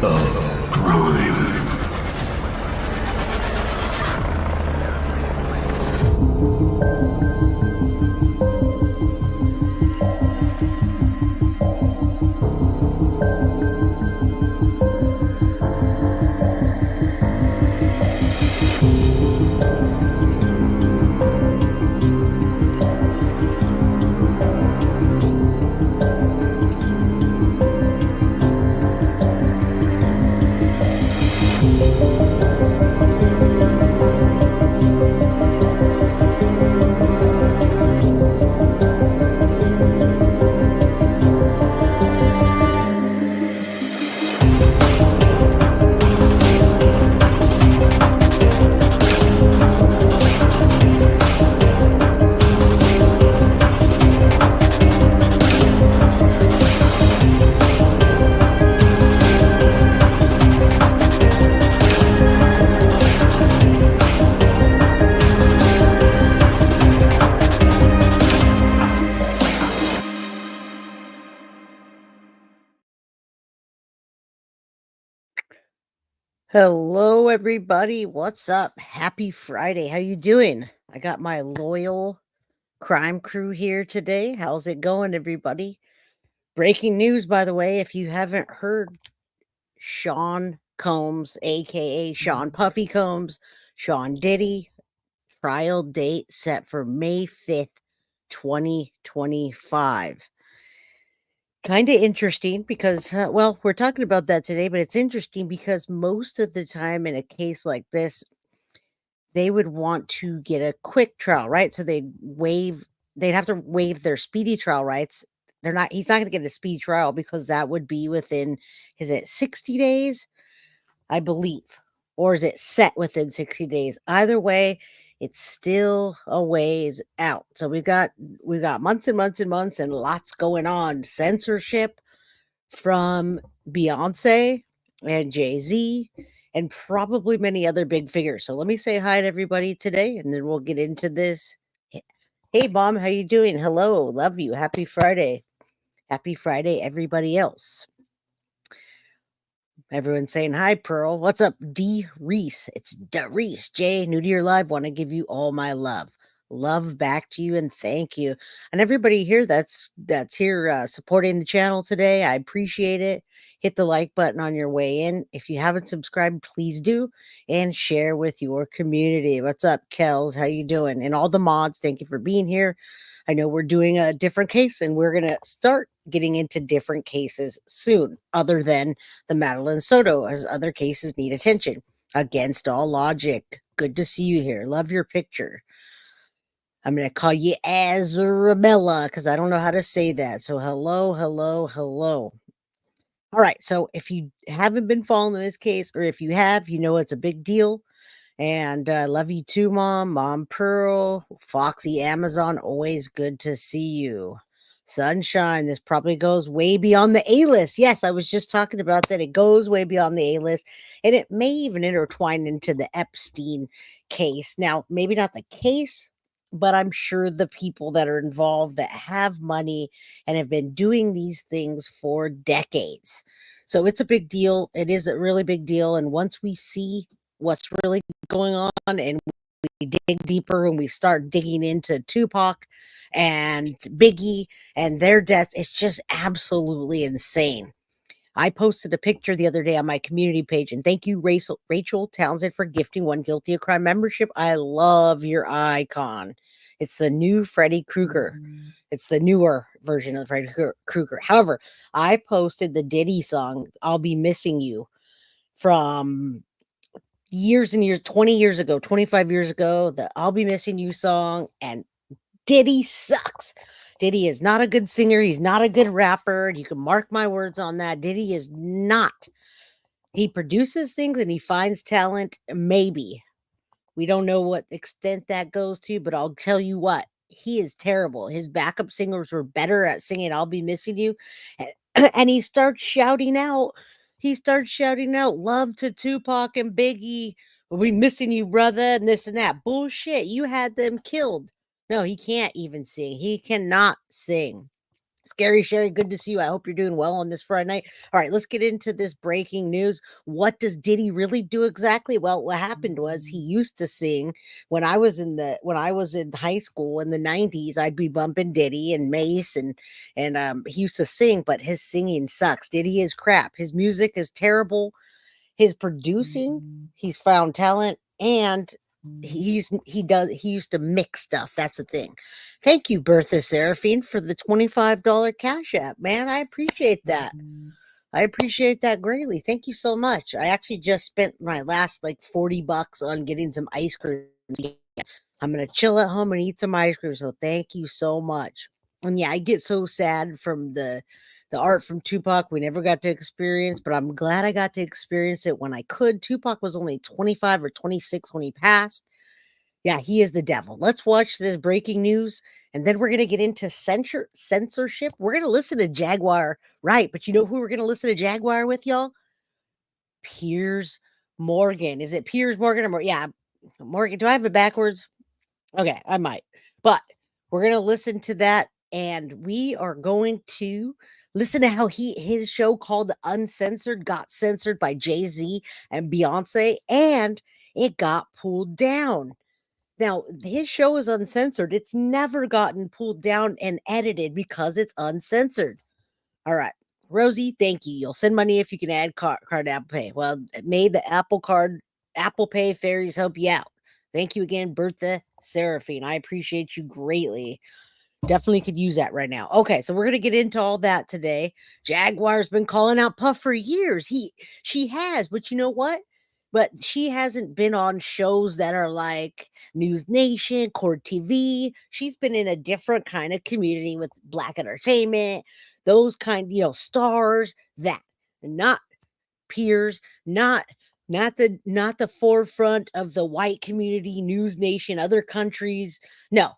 of crime. Hello, everybody. What's up? Happy Friday. How you doing? I got my loyal crime crew here today. How's it going, everybody? Breaking news, by the way, if you haven't heard, Sean Combs, aka Sean Puffy Combs, Sean Diddy, trial date set for May 5th, 2025. Kind of interesting because, well, we're talking about that today, but it's interesting because most of the time in a case like this, they would want to get a quick trial, right? So they'd have to waive their speedy trial rights. He's not going to get a speedy trial because that would be within, is it 60 days? I believe. Or is it set within 60 days? Either way, it's still a ways out. So we've got months and months and months and lots going on. Censorship from Beyonce and Jay-Z and probably many other big figures. So let me say hi to everybody today and then we'll get into this. Hey Mom, how you doing? Hello, love you. Happy Friday. Happy Friday, everybody else. Everyone's saying hi, Pearl. What's up, D Reese? It's Da Reese. Jay, new to your live. Want to give you all my love. Love back to you and thank you. And everybody here that's here supporting the channel today. I appreciate it. Hit the like button on your way in. If you haven't subscribed, please do and share with your community. What's up, Kels? How you doing? And all the mods, thank you for being here. I know we're doing a different case and we're going to start getting into different cases soon, other than the Madeline Soto, as other cases need attention. Against all logic. Good to see you here. Love your picture. I'm going to call you Azarabella because I don't know how to say that. So hello, hello, hello. All right. So if you haven't been following this case, or if you have, you know it's a big deal. And love you too, Mom. Mom Pearl, Foxy Amazon, always good to see you. Sunshine, this probably goes way beyond the A-list. Yes, I was just talking about that. It goes way beyond the A-list, and it may even intertwine into the Epstein case. Now, maybe not the case, but I'm sure the people that are involved that have money and have been doing these things for decades. So it's a big deal. It is a really big deal. And once we see what's really going on and we dig deeper and we start digging into Tupac and Biggie and their deaths, it's just absolutely insane. I posted a picture the other day on my community page, and thank you, Rachel Townsend, for gifting One Guilty of Crime membership. I love your icon. It's the new Freddy Krueger. It's the newer version of Freddy Krueger. However, I posted the Diddy song, I'll Be Missing You, from years and years, 20 years ago, 25 years ago, the I'll Be Missing You song, and Diddy sucks. Diddy is not a good singer. He's not a good rapper. You can mark my words on that. Diddy is not. He produces things and he finds talent, maybe. We don't know what extent that goes to, but I'll tell you what, he is terrible. His backup singers were better at singing I'll Be Missing You. And he starts shouting out love to Tupac and Biggie. We missing you, brother, and this and that. Bullshit. You had them killed. No, he can't even sing. He cannot sing. Scary Sherry, good to see you. I hope you're doing well on this Friday night. All right, let's get into this breaking news. What does Diddy really do exactly? Well, what happened was he used to sing when I was in high school in the 90s. I'd be bumping Diddy and Mace and he used to sing, but his singing sucks. Diddy is crap. His music is terrible. His producing, he's found talent, and he used to mix stuff. That's the thing. Thank you, Bertha Seraphine, for the $25 cash app, man. I appreciate that. I appreciate that greatly. Thank you so much. I actually just spent my last like $40 on getting some ice cream. I'm gonna chill at home and eat some ice cream. So thank you so much. And yeah, I get so sad from the art from Tupac we never got to experience, but I'm glad I got to experience it when I could. Tupac was only 25 or 26 when he passed. Yeah, he is the devil. Let's watch this breaking news, and then we're going to get into censorship. We're going to listen to Jaguar, right? But you know who we're going to listen to Jaguar with, y'all? Piers Morgan. Is it Piers Morgan or yeah, Morgan? Do I have it backwards? Okay, I might. But we're going to listen to that, and we are going to listen to how his show called Uncensored got censored by Jay-Z and Beyonce, and it got pulled down. Now, his show is uncensored. It's never gotten pulled down and edited because it's uncensored. All right. Rosie, thank you. You'll send money if you can add card Apple Pay. Well, may the Apple Pay fairies help you out. Thank you again, Bertha Seraphine. I appreciate you greatly. Definitely could use that right now. Okay, so we're gonna get into all that today. Jaguar's been calling out Puff for years. She has, but you know what? But she hasn't been on shows that are like News Nation, Court TV. She's been in a different kind of community with Black entertainment, those kind, stars that not peers, not the forefront of the white community, News Nation, other countries. No,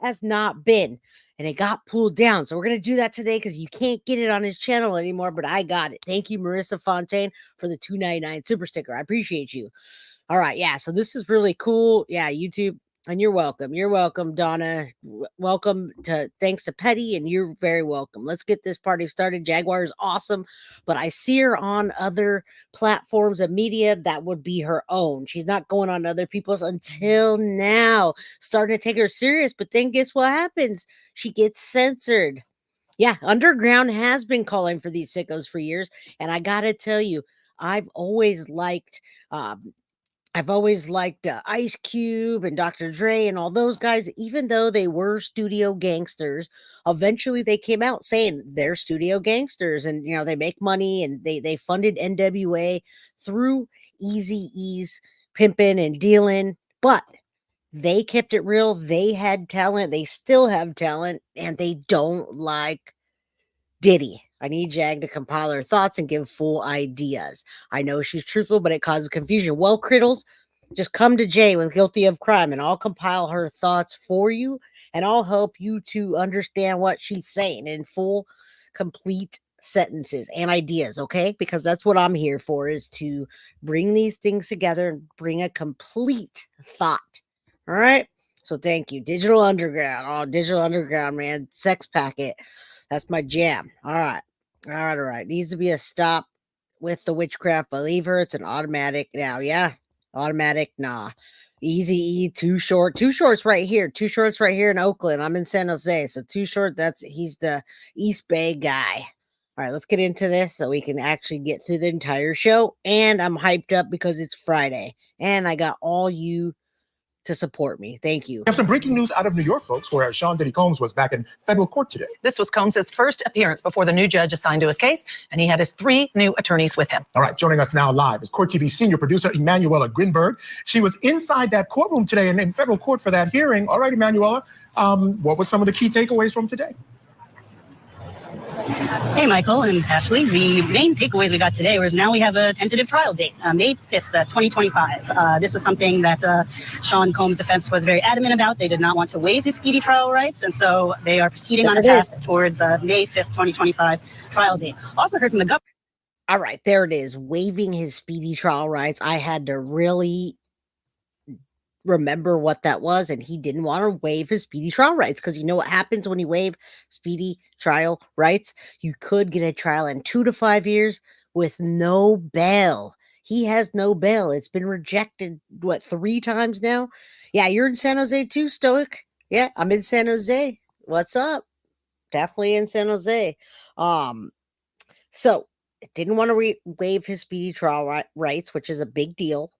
has not been. And it got pulled down. So we're going to do that today because you can't get it on his channel anymore, but I got it. Thank you, Marissa Fontaine, for the $2.99 super sticker. I appreciate you. All right. Yeah. So this is really cool. Yeah. YouTube. And you're welcome. You're welcome, Donna. Thanks to Petty, and you're very welcome. Let's get this party started. Jaguar is awesome, but I see her on other platforms of media that would be her own. She's not going on other people's until now. Starting to take her serious, but then guess what happens? She gets censored. Yeah, Underground has been calling for these sickos for years, and I gotta tell you, I've always liked Ice Cube and Dr. Dre and all those guys, even though they were studio gangsters. Eventually, they came out saying they're studio gangsters, and they make money, and they funded NWA through Eazy-E's pimping and dealing, but they kept it real. They had talent. They still have talent, and they don't like Diddy. I need Jag to compile her thoughts and give full ideas. I know she's truthful, but it causes confusion. Well, Criddles, just come to Jay when guilty of crime, and I'll compile her thoughts for you, and I'll help you to understand what she's saying in full, complete sentences and ideas, okay? Because that's what I'm here for, is to bring these things together and bring a complete thought. All right? So thank you. Digital Underground. Oh, Digital Underground, man. Sex Packet. That's my jam. All right. All right. Needs to be a stop with the witchcraft. Believe her. It's an automatic now. Yeah. Automatic. Nah. Easy E. Too Short. Too Short's right here. Too Short's right here in Oakland. I'm in San Jose. So Too Short, he's the East Bay guy. All right. Let's get into this so we can actually get through the entire show. And I'm hyped up because it's Friday. And I got all you to support me. Thank you. We have some breaking news out of New York, folks, where Sean Diddy Combs was back in federal court today. This was Combs' first appearance before the new judge assigned to his case, and he had his 3 new attorneys with him. All right, joining us now live is Court TV senior producer Emanuela Grinberg. She was inside that courtroom today and in federal court for that hearing. All right, Emanuela, what were some of the key takeaways from today? Hey, Michael and Ashley. The main takeaways we got today was now we have a tentative trial date, May 5th, 2025. This was something that Sean Combs' defense was very adamant about. They did not want to waive his speedy trial rights, and so they are proceeding on a path towards May 5th, 2025 trial date. Also heard from the government. All right, there it is. Waiving his speedy trial rights. I had to really remember what that was, and he didn't want to waive his speedy trial rights, because you know what happens when you waive speedy trial rights? You could get a trial in 2 to 5 years with no bail. He has no bail. It's been rejected, what, 3 times now? Yeah, you're in San Jose too, Stoic. Yeah, I'm in San Jose. What's up? Definitely in San Jose. So didn't want to waive his speedy trial rights, which is a big deal.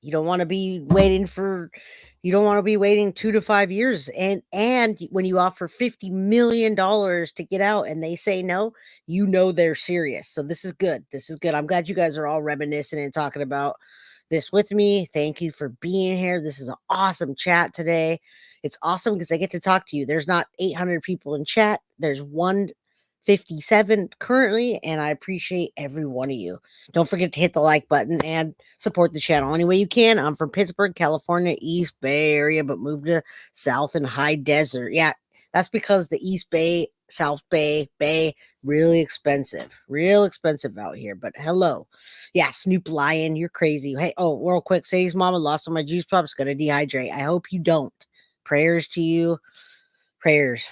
You don't want to be waiting 2 to 5 years. And when you offer $50 million to get out and they say no, you know they're serious. So this is good. This is good. I'm glad you guys are all reminiscing and talking about this with me. Thank you for being here. This is an awesome chat today. It's awesome because I get to talk to you. There's not 800 people in chat. There's 157 currently, and I appreciate every one of you. Don't forget to hit the like button and support the channel any way you can. I'm from Pittsburgh, California, East Bay area, but moved to South and High Desert. Yeah, that's because the East Bay, South Bay, real expensive out here. But hello. Yeah, Snoop Lion, you're crazy. Hey, real quick, Sadie's mama lost on my juice pops, gonna dehydrate. I hope you don't. Prayers to you. Prayers.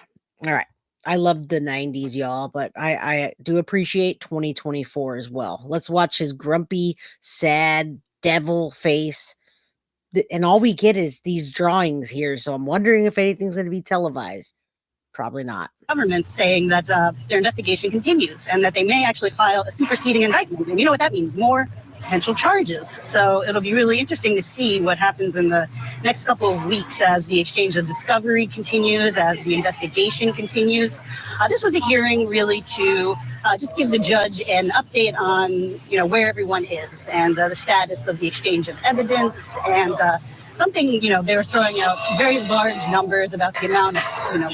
All right. I love the 90s, y'all, but I do appreciate 2024 as well. Let's watch his grumpy, sad devil face. And all we get is these drawings here. So I'm wondering if anything's going to be televised. Probably not. Government saying that their investigation continues and that they may actually file a superseding indictment. And you know what that means? More potential charges. So it'll be really interesting to see what happens in the next couple of weeks as the exchange of discovery continues, as the investigation continues. This was a hearing really to just give the judge an update on, where everyone is and the status of the exchange of evidence and something, they were throwing out very large numbers about the amount of,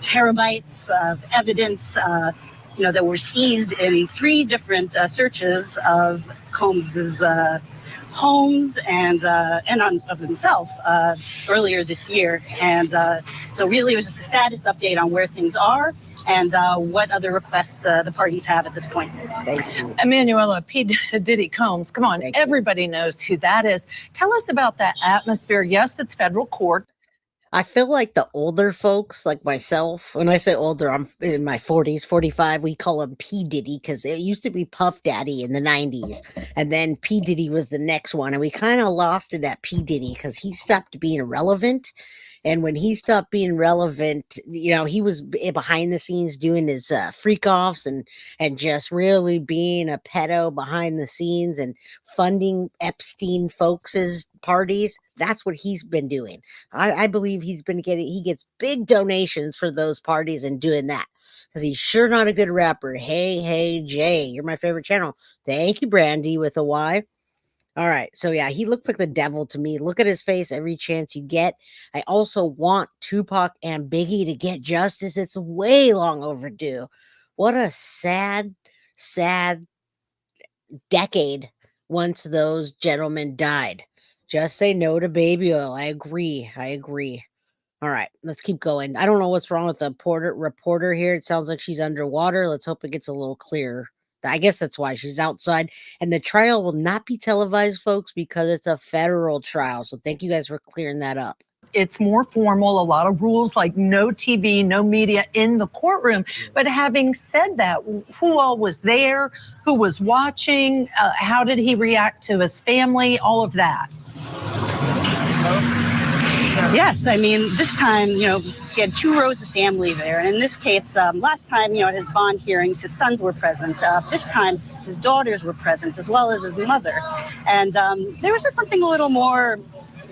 terabytes of evidence, that were seized in 3 different searches of Combs's homes and of himself earlier this year. And so really it was just a status update on where things are and what other requests the parties have at this point. Thank you. Emanuela, P. Diddy Combs, come on, everybody knows who that is. Tell us about that atmosphere. Yes, it's federal court. I feel like the older folks, like myself, when I say older, I'm in my 40s, 45, we call him P. Diddy because it used to be Puff Daddy in the 90s. And then P. Diddy was the next one. And we kind of lost it at P. Diddy because he stopped being relevant. And when he stopped being relevant, he was behind the scenes doing his freak offs and just really being a pedo behind the scenes and funding Epstein folks' parties. That's what he's been doing. I believe he gets big donations for those parties and doing that because he's sure not a good rapper. Hey, Jay, you're my favorite channel. Thank you, Brandy, with a Y. All right. So yeah, he looks like the devil to me. Look at his face every chance you get. I also want Tupac and Biggie to get justice. It's way long overdue. What a sad decade once those gentlemen died. Just say no to baby oil. I agree. All right, let's keep going. I don't know what's wrong with the reporter here. It sounds like she's underwater. Let's hope it gets a little clearer. I guess that's why she's outside. And the trial will not be televised, folks, because it's a federal trial. So thank you guys for clearing that up. It's more formal, a lot of rules like no TV, no media in the courtroom. But having said that, who all was there? Who was watching? How did he react to his family? All of that. Yes, I mean, this time, he had 2 rows of family there. And in this case, last time, at his bond hearings, his sons were present. This time, his daughters were present, as well as his mother. And there was just something a little more,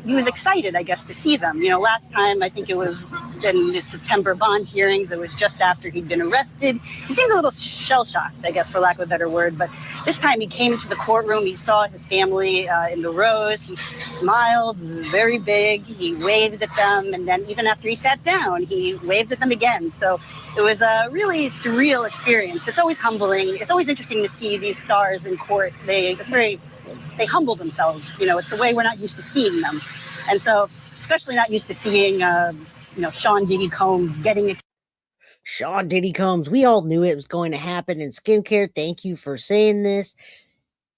he was excited, I guess, to see them. Last time, I think it was in the September bond hearings. It was just after he'd been arrested. He seems a little shell-shocked, I guess, for lack of a better word. But this time he came into the courtroom. He saw his family in the rows. He smiled very big. He waved at them. And then even after he sat down, he waved at them again. So it was a really surreal experience. It's always humbling. It's always interesting to see these stars in court. They humble themselves. It's a way we're not used to seeing them. And so, especially not used to seeing, Sean Diddy Combs getting Sean Diddy Combs. We all knew it was going to happen in skincare. Thank you for saying this.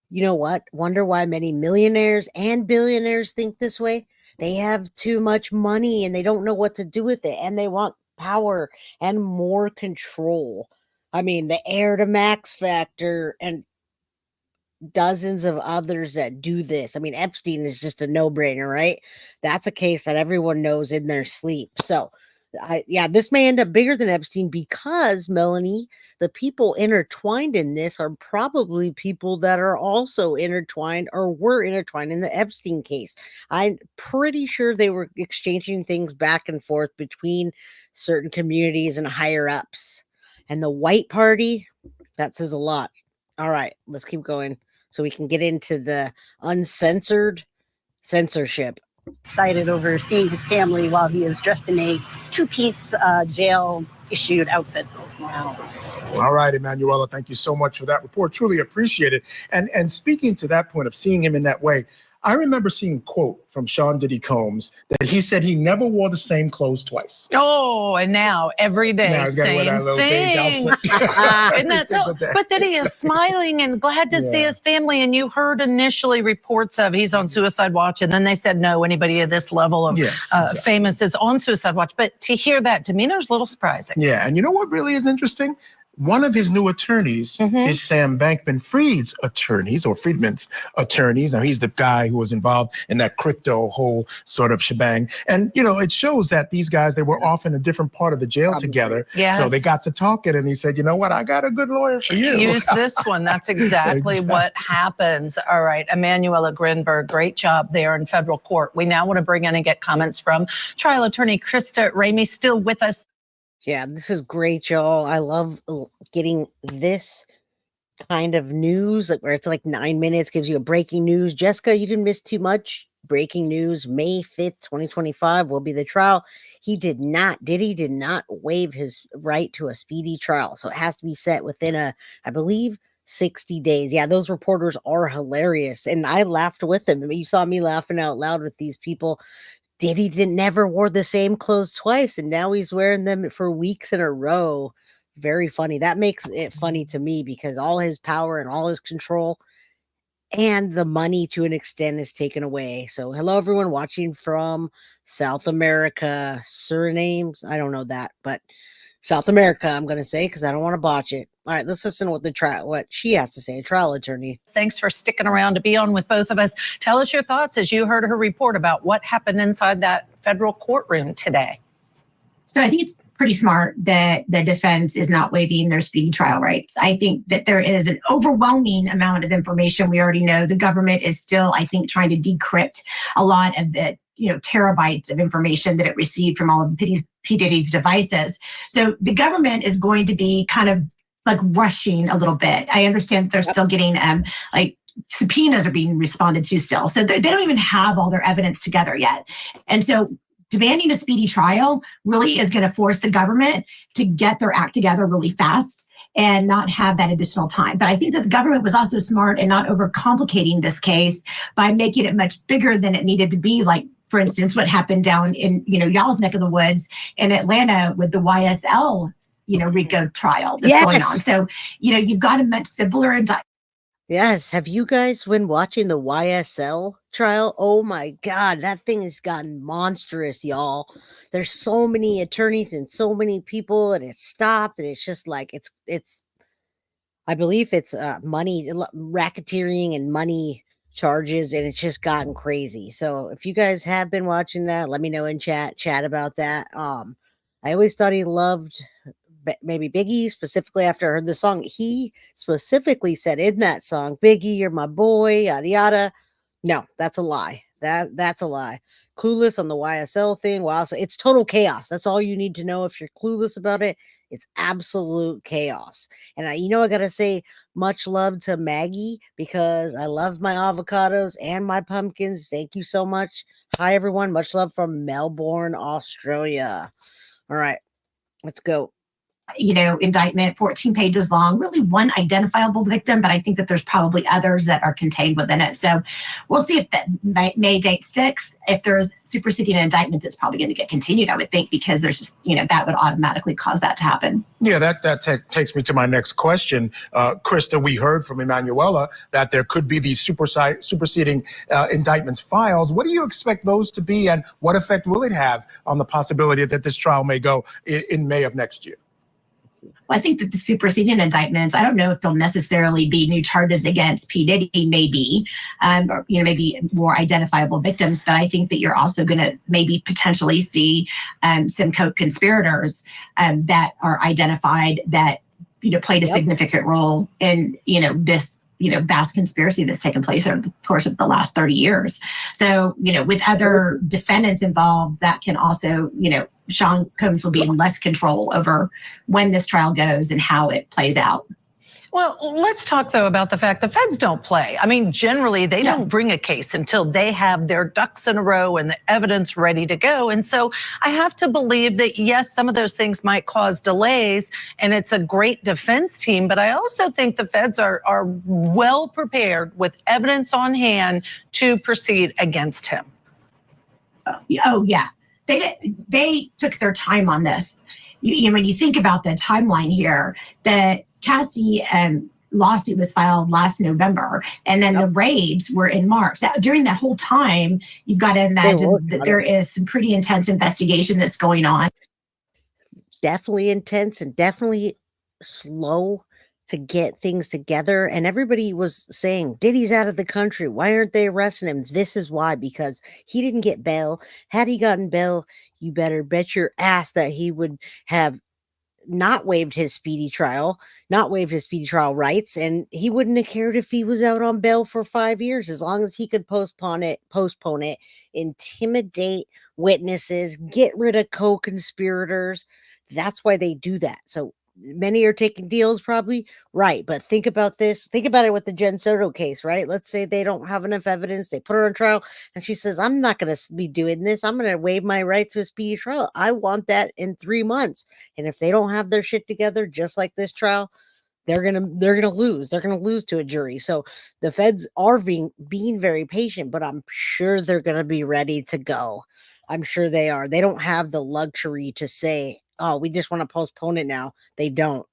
You know what? Wonder why many millionaires and billionaires think this way? they have too much money and they don't know what to do with it, and they want power and more control. I mean, the heir to Max Factor and dozens of others that do this. I mean, Epstein is just a no-brainer, right? That's a case that everyone knows in their sleep. So, this may end up bigger than Epstein because, Melanie, the people intertwined in this are probably people that are also intertwined or were intertwined in the Epstein case. I'm pretty sure they were exchanging things back and forth between certain communities and higher ups. And the white party, that says a lot. All right, let's keep going so we can get into the uncensored censorship. Excited over seeing his family while he is dressed in a two-piece jail-issued outfit. Wow. All right, Emanuela, thank you so much for that report. Truly appreciate it. And speaking to that point of seeing him in that way, I remember seeing a quote from Sean Diddy Combs that he said he never wore the same clothes twice. Oh, and now every day, Now he's got to wear that little beige thing. outfit. Isn't that so? But then he is smiling and glad to see his family. And you heard initially reports of he's on suicide watch, and then they said no, anybody at this level of famous is on suicide watch. But to hear that demeanor is a little surprising. Yeah, and you know what really is interesting? One of his new attorneys is Sam Bankman-Fried's attorneys, or Friedman's attorneys. Now, he's the guy who was involved in that crypto whole sort of shebang. And, you know, it shows that these guys, they were off in a different part of the jail together. Yes. So they got to talking, and he said, you know what, I got a good lawyer for you. Use this one. That's exactly what happens. All right, Emanuela Grinberg, great job there in federal court. We now want to bring in and get comments from trial attorney Krista Ramey, still with us. Yeah, this is great, y'all. I love getting this kind of news, like where it's like 9 minutes, gives you a breaking news. Jessica, you didn't miss too much. Breaking news, May 5th, 2025 will be the trial. Diddy did not waive his right to a speedy trial. So it has to be set within I believe, 60 days. Yeah, those reporters are hilarious. And I laughed with them. You saw me laughing out loud with these people. Diddy never wore the same clothes twice, and now he's wearing them for weeks in a row. Very funny. That makes it funny to me because all his power and all his control and the money to an extent is taken away. So hello, everyone watching from South America. Surnames, I don't know that, but South America, I'm going to say, because I don't want to botch it. All right, let's listen to what she has to say, a trial attorney. Thanks for sticking around to be on with both of us. Tell us your thoughts as you heard her report about what happened inside that federal courtroom today. So I think it's pretty smart that the defense is not waiving their speedy trial rights. I think that there is an overwhelming amount of information we already know. The government is still, I think, trying to decrypt a lot of the terabytes of information that it received from all of P. Diddy's devices. So the government is going to be kind of like rushing a little bit. I understand that they're still getting subpoenas are being responded to still. So they don't even have all their evidence together yet. And so demanding a speedy trial really is going to force the government to get their act together really fast and not have that additional time. But I think that the government was also smart in not overcomplicating this case by making it much bigger than it needed to be. Like, for instance, what happened down in, y'all's neck of the woods in Atlanta with the YSL, RICO trial that's going on. So, you've got a much simpler indictment. Yes. Have you guys been watching the YSL trial? Oh my God, that thing has gotten monstrous, y'all. There's so many attorneys and so many people, and it's stopped, and it's just like it's. I believe it's money racketeering and money charges, and it's just gotten crazy. So if you guys have been watching that, let me know in chat about that. I always thought he loved maybe Biggie, specifically after I heard the song. He specifically said in that song, Biggie, you're my boy, yada yada. No, that's a lie. That's a lie. Clueless on the YSL thing. Wow, so it's total chaos. That's all you need to know if you're clueless about it. It's absolute chaos. And I gotta say much love to Maggie because I love my avocados and my pumpkins. Thank you so much. Hi everyone. Much love from Melbourne, Australia. All right, let's go. indictment, 14 pages long, really one identifiable victim, but I think that there's probably others that are contained within it. So we'll see if that May date sticks. If there's superseding indictments, it's probably going to get continued, I would think, because there's just, that would automatically cause that to happen. Yeah, that takes me to my next question. Krista, we heard from Emanuela that there could be these superseding indictments filed. What do you expect those to be, and what effect will it have on the possibility that this trial may go in May of next year? Well, I think that the superseding indictments, I don't know if they'll necessarily be new charges against P. Diddy, maybe, or maybe more identifiable victims. But I think that you're also going to maybe potentially see some co-conspirators that are identified that played a significant role in this vast conspiracy that's taken place over the course of the last 30 years. So, with other defendants involved, that can also, Sean Combs will be in less control over when this trial goes and how it plays out. Well, let's talk, though, about the fact the feds don't play. I mean, generally, they don't bring a case until they have their ducks in a row and the evidence ready to go. And so I have to believe that, yes, some of those things might cause delays, and it's a great defense team. But I also think the feds are well prepared with evidence on hand to proceed against him. Oh, yeah. They took their time on this. When you think about the timeline here, the Cassie lawsuit was filed last November, and then the raids were in March. During that whole time, you've got to imagine that there is some pretty intense investigation that's going on. Definitely intense and definitely slow to get things together. And everybody was saying, Diddy's out of the country. Why aren't they arresting him? This is why, because he didn't get bail. Had he gotten bail, you better bet your ass that he would have not waived his speedy trial rights, and he wouldn't have cared if he was out on bail for 5 years, as long as he could postpone it, intimidate witnesses, get rid of co-conspirators. That's why they do that. So many are taking deals, probably, right? But think about this. Think about it with the Jen Soto case, right? Let's say they don't have enough evidence. They put her on trial, and she says, I'm not going to be doing this. I'm going to waive my right to a speedy trial. I want that in 3 months. And if they don't have their shit together, just like this trial, they're gonna lose. They're gonna lose to a jury. So the feds are being very patient, but I'm sure they're gonna be ready to go. I'm sure they are. They don't have the luxury to say, oh, we just want to postpone it now. They don't.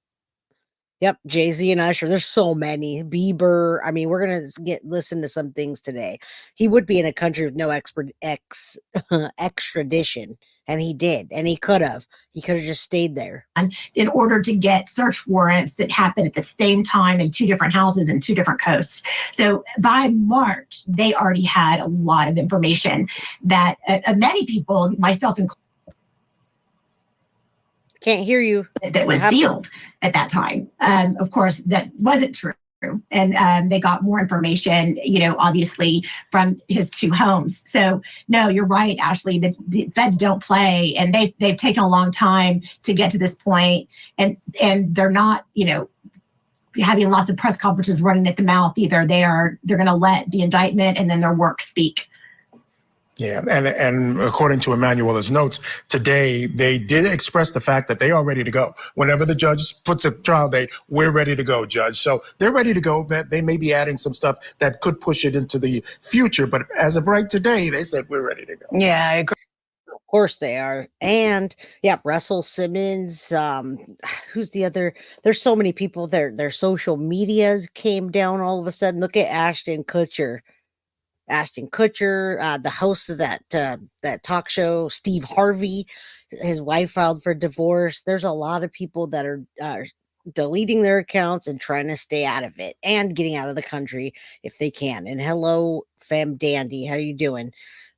Yep, Jay-Z and Usher. There's so many. Bieber. I mean, we're gonna listen to some things today. He would be in a country with no extradition, and he did, and he could have. He could have just stayed there. And in order to get search warrants that happen at the same time in 2 different houses and 2 different coasts. So by March, they already had a lot of information that many people, myself included, can't hear you. That was sealed at that time. Of course, that wasn't true. And they got more information, obviously from his 2 homes. So no, you're right, Ashley. The feds don't play, and they've taken a long time to get to this point, and they're not, having lots of press conferences running at the mouth either. They're going to let the indictment and then their work speak. Yeah, and according to Emanuela's notes today, they did express the fact that they are ready to go. Whenever the judge puts a trial date, we're ready to go, Judge. So they're ready to go. That they may be adding some stuff that could push it into the future, but as of right today, they said we're ready to go. Yeah, I agree. Of course they are. And yeah, Russell Simmons, who's the other? There's so many people. Their social medias came down all of a sudden. Look at Ashton Kutcher. The host of that talk show, Steve Harvey, his wife filed for divorce. There's a lot of people that are deleting their accounts and trying to stay out of it and getting out of the country if they can. And hello, Fam Dandy, how you doing?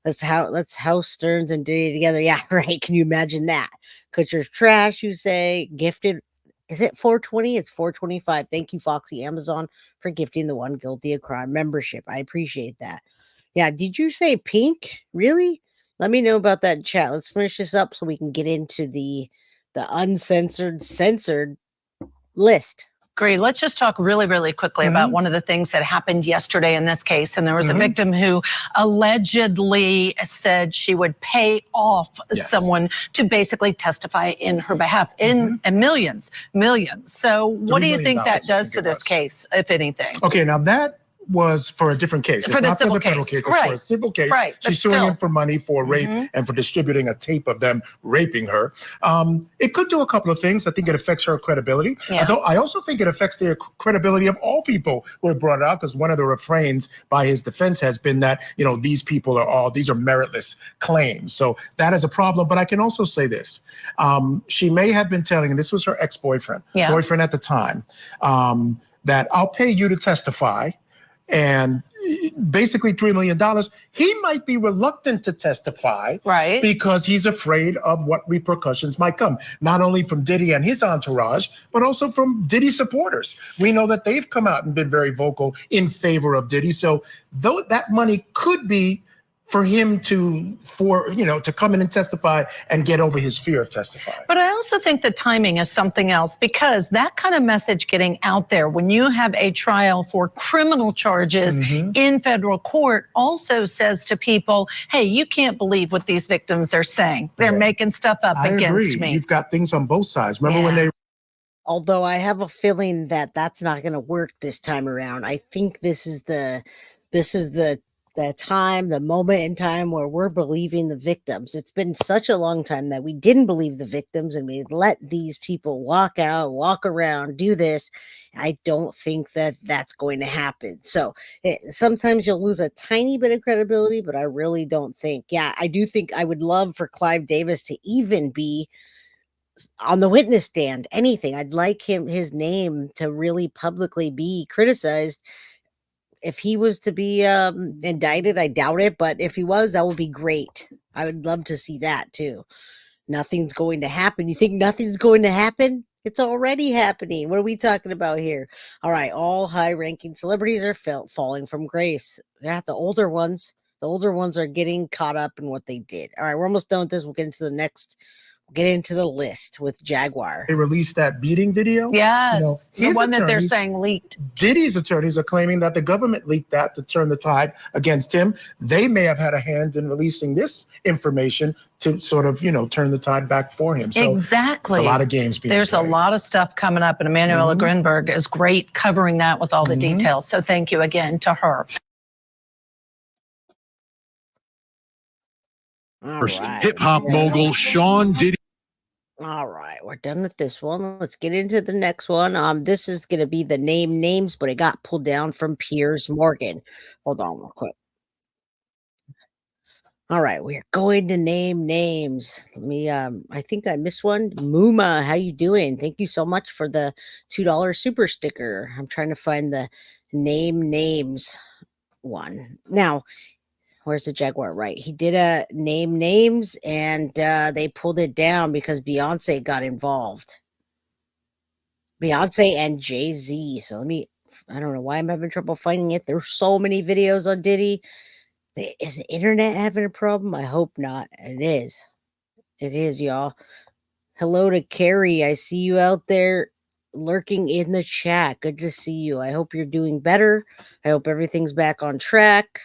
Let's house Stearns and Diddy together. Yeah, right. Can you imagine that? Kutcher's trash, you say. Gifted. Is it 420? It's 425. Thank you, Foxy Amazon, for gifting the One Guilty of Crime membership. I appreciate that. Yeah, did you say pink? Really? Let me know about that in chat. Let's finish this up so we can get into the censored list. Agree. Let's just talk really, really quickly about one of the things that happened yesterday in this case. And there was a victim who allegedly said she would pay off someone to basically testify in her behalf in millions. So what do you think that does to this case, if anything? Okay, now that was for a different case. It's not for the federal case. It's for a civil case. She's suing him for money for rape and for distributing a tape of them raping her. It could do a couple of things. I think it affects her credibility. I also think it affects the credibility of all people who are brought out, because one of the refrains by his defense has been that, you know, these are meritless claims. So that is a problem. But I can also say this. She may have been telling, and this was her ex-boyfriend, boyfriend at the time, that I'll pay you to testify. And basically $3 million, he might be reluctant to testify because he's afraid of what repercussions might come, not only from Diddy and his entourage, but also from Diddy supporters. We know that they've come out and been very vocal in favor of Diddy. So though that money could be for him to come in and testify and get over his fear of testifying. But I also think the timing is something else, because that kind of message getting out there when you have a trial for criminal charges in federal court also says to people, hey, you can't believe what these victims are saying. They're making stuff up against me. You've got things on both sides. Remember when they... Although I have a feeling that that's not going to work this time around. I think this is the time, the moment in time where we're believing the victims. It's been such a long time that we didn't believe the victims and we let these people walk out, walk around, do this. I don't think that that's going to happen. So sometimes you'll lose a tiny bit of credibility, but I really don't think. Yeah, I do think I would love for Clive Davis to even be on the witness stand, anything. I'd like his name to really publicly be criticized. If he was to be indicted, I doubt it, but if he was, that would be great. I would love to see that too. Nothing's going to happen. You think nothing's going to happen? It's already happening. What are we talking about here? All right, all high-ranking celebrities are falling from grace. Yeah, the older ones are getting caught up in what they did. All right, we're almost done with this. We'll get into the next. Get into the list with Jaguar. They released that beating video. Yes, the one that they're saying leaked. Diddy's attorneys are claiming that the government leaked that to turn the tide against him. They may have had a hand in releasing this information to sort of, turn the tide back for him. So exactly. It's a lot of games being There's played. A lot of stuff coming up, and Emanuela Grinberg is great covering that with all the details. So thank you again to her. First, hip-hop mogul Sean Diddy. All right, we're done with this one. Let's get into the next one. This is going to be the names, but it got pulled down from Piers Morgan. Hold on real quick. All right, we're going to name names. Let me, I think I missed one. Muma, how you doing? Thank you so much for the $2 super sticker. I'm trying to find the names one. Now, where's the Jaguar? Right. He did a names and they pulled it down because Beyonce got involved. Beyonce and Jay-Z. So I don't know why I'm having trouble finding it. There's so many videos on Diddy. Is the internet having a problem? I hope not. It is. It is, y'all. Hello to Carrie. I see you out there lurking in the chat. Good to see you. I hope you're doing better. I hope everything's back on track.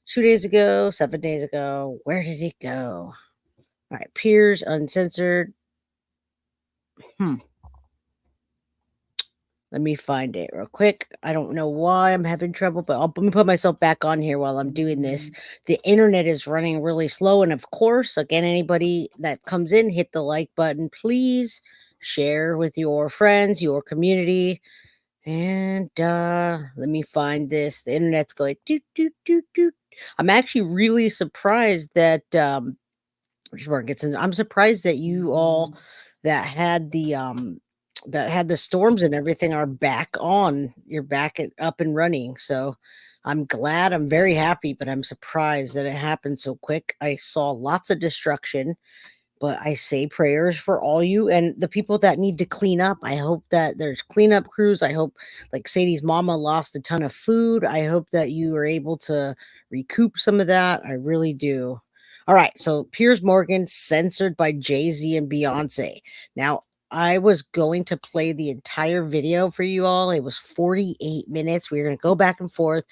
2 days ago, 7 days ago, where did it go? All right, Piers Uncensored. Let me find it real quick. I don't know why I'm having trouble, but let me put myself back on here while I'm doing this. The internet is running really slow, and of course, again, anybody that comes in, hit the like button. Please share with your friends, your community. And let me find this. The internet's going doot, doot, doot, doot. I'm actually really surprised that I'm surprised that you all that had the storms and everything are back on. You're back up and running. So I'm glad. I'm very happy, but I'm surprised that it happened so quick. I saw lots of destruction, but I say prayers for all you and the people that need to clean up. I hope that there's cleanup crews. I hope, like Sadie's mama lost a ton of food. I hope that you are able to recoup some of that. I really do. All right. So Piers Morgan censored by Jay-Z and Beyonce. Now, I was going to play the entire video for you all. It was 48 minutes. We were going to go back and forth,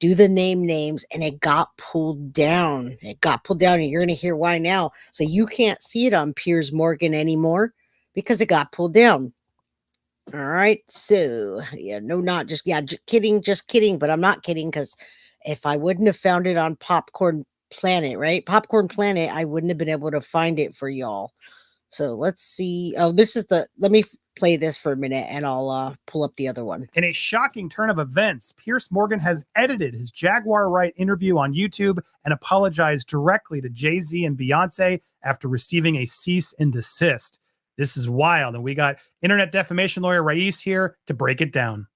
do the names, and it got pulled down. It got pulled down, and you're going to hear why now. So you can't see it on Piers Morgan anymore because it got pulled down. All right. So, yeah, no, not just, yeah, just kidding. But I'm not kidding, because if I wouldn't have found it on Popcorn Planet, right? Popcorn Planet, I wouldn't have been able to find it for y'all. So let's see. Oh, this is let me play this for a minute and I'll pull up the other one. In a shocking turn of events, Piers Morgan has edited his Jaguar Right interview on YouTube and apologized directly to Jay-Z and Beyonce after receiving a cease and desist. This is wild. And we got internet defamation lawyer Rais here to break it down.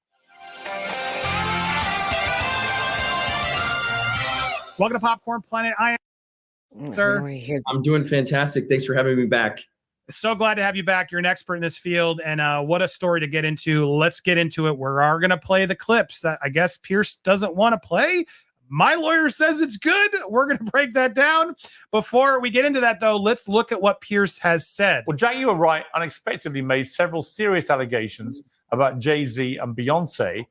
Welcome to Popcorn Planet. I am, sir. I'm doing fantastic. Thanks for having me back. So glad to have you back. You're an expert in this field, and what a story to get into. Let's get into it. We are going to play the clips that I guess Piers doesn't want to play. My lawyer says it's good. We're going to break that down. Before we get into that, though, let's look at what Piers has said. Well, Jaguar Wright unexpectedly made several serious allegations about Jay-Z and Beyonce.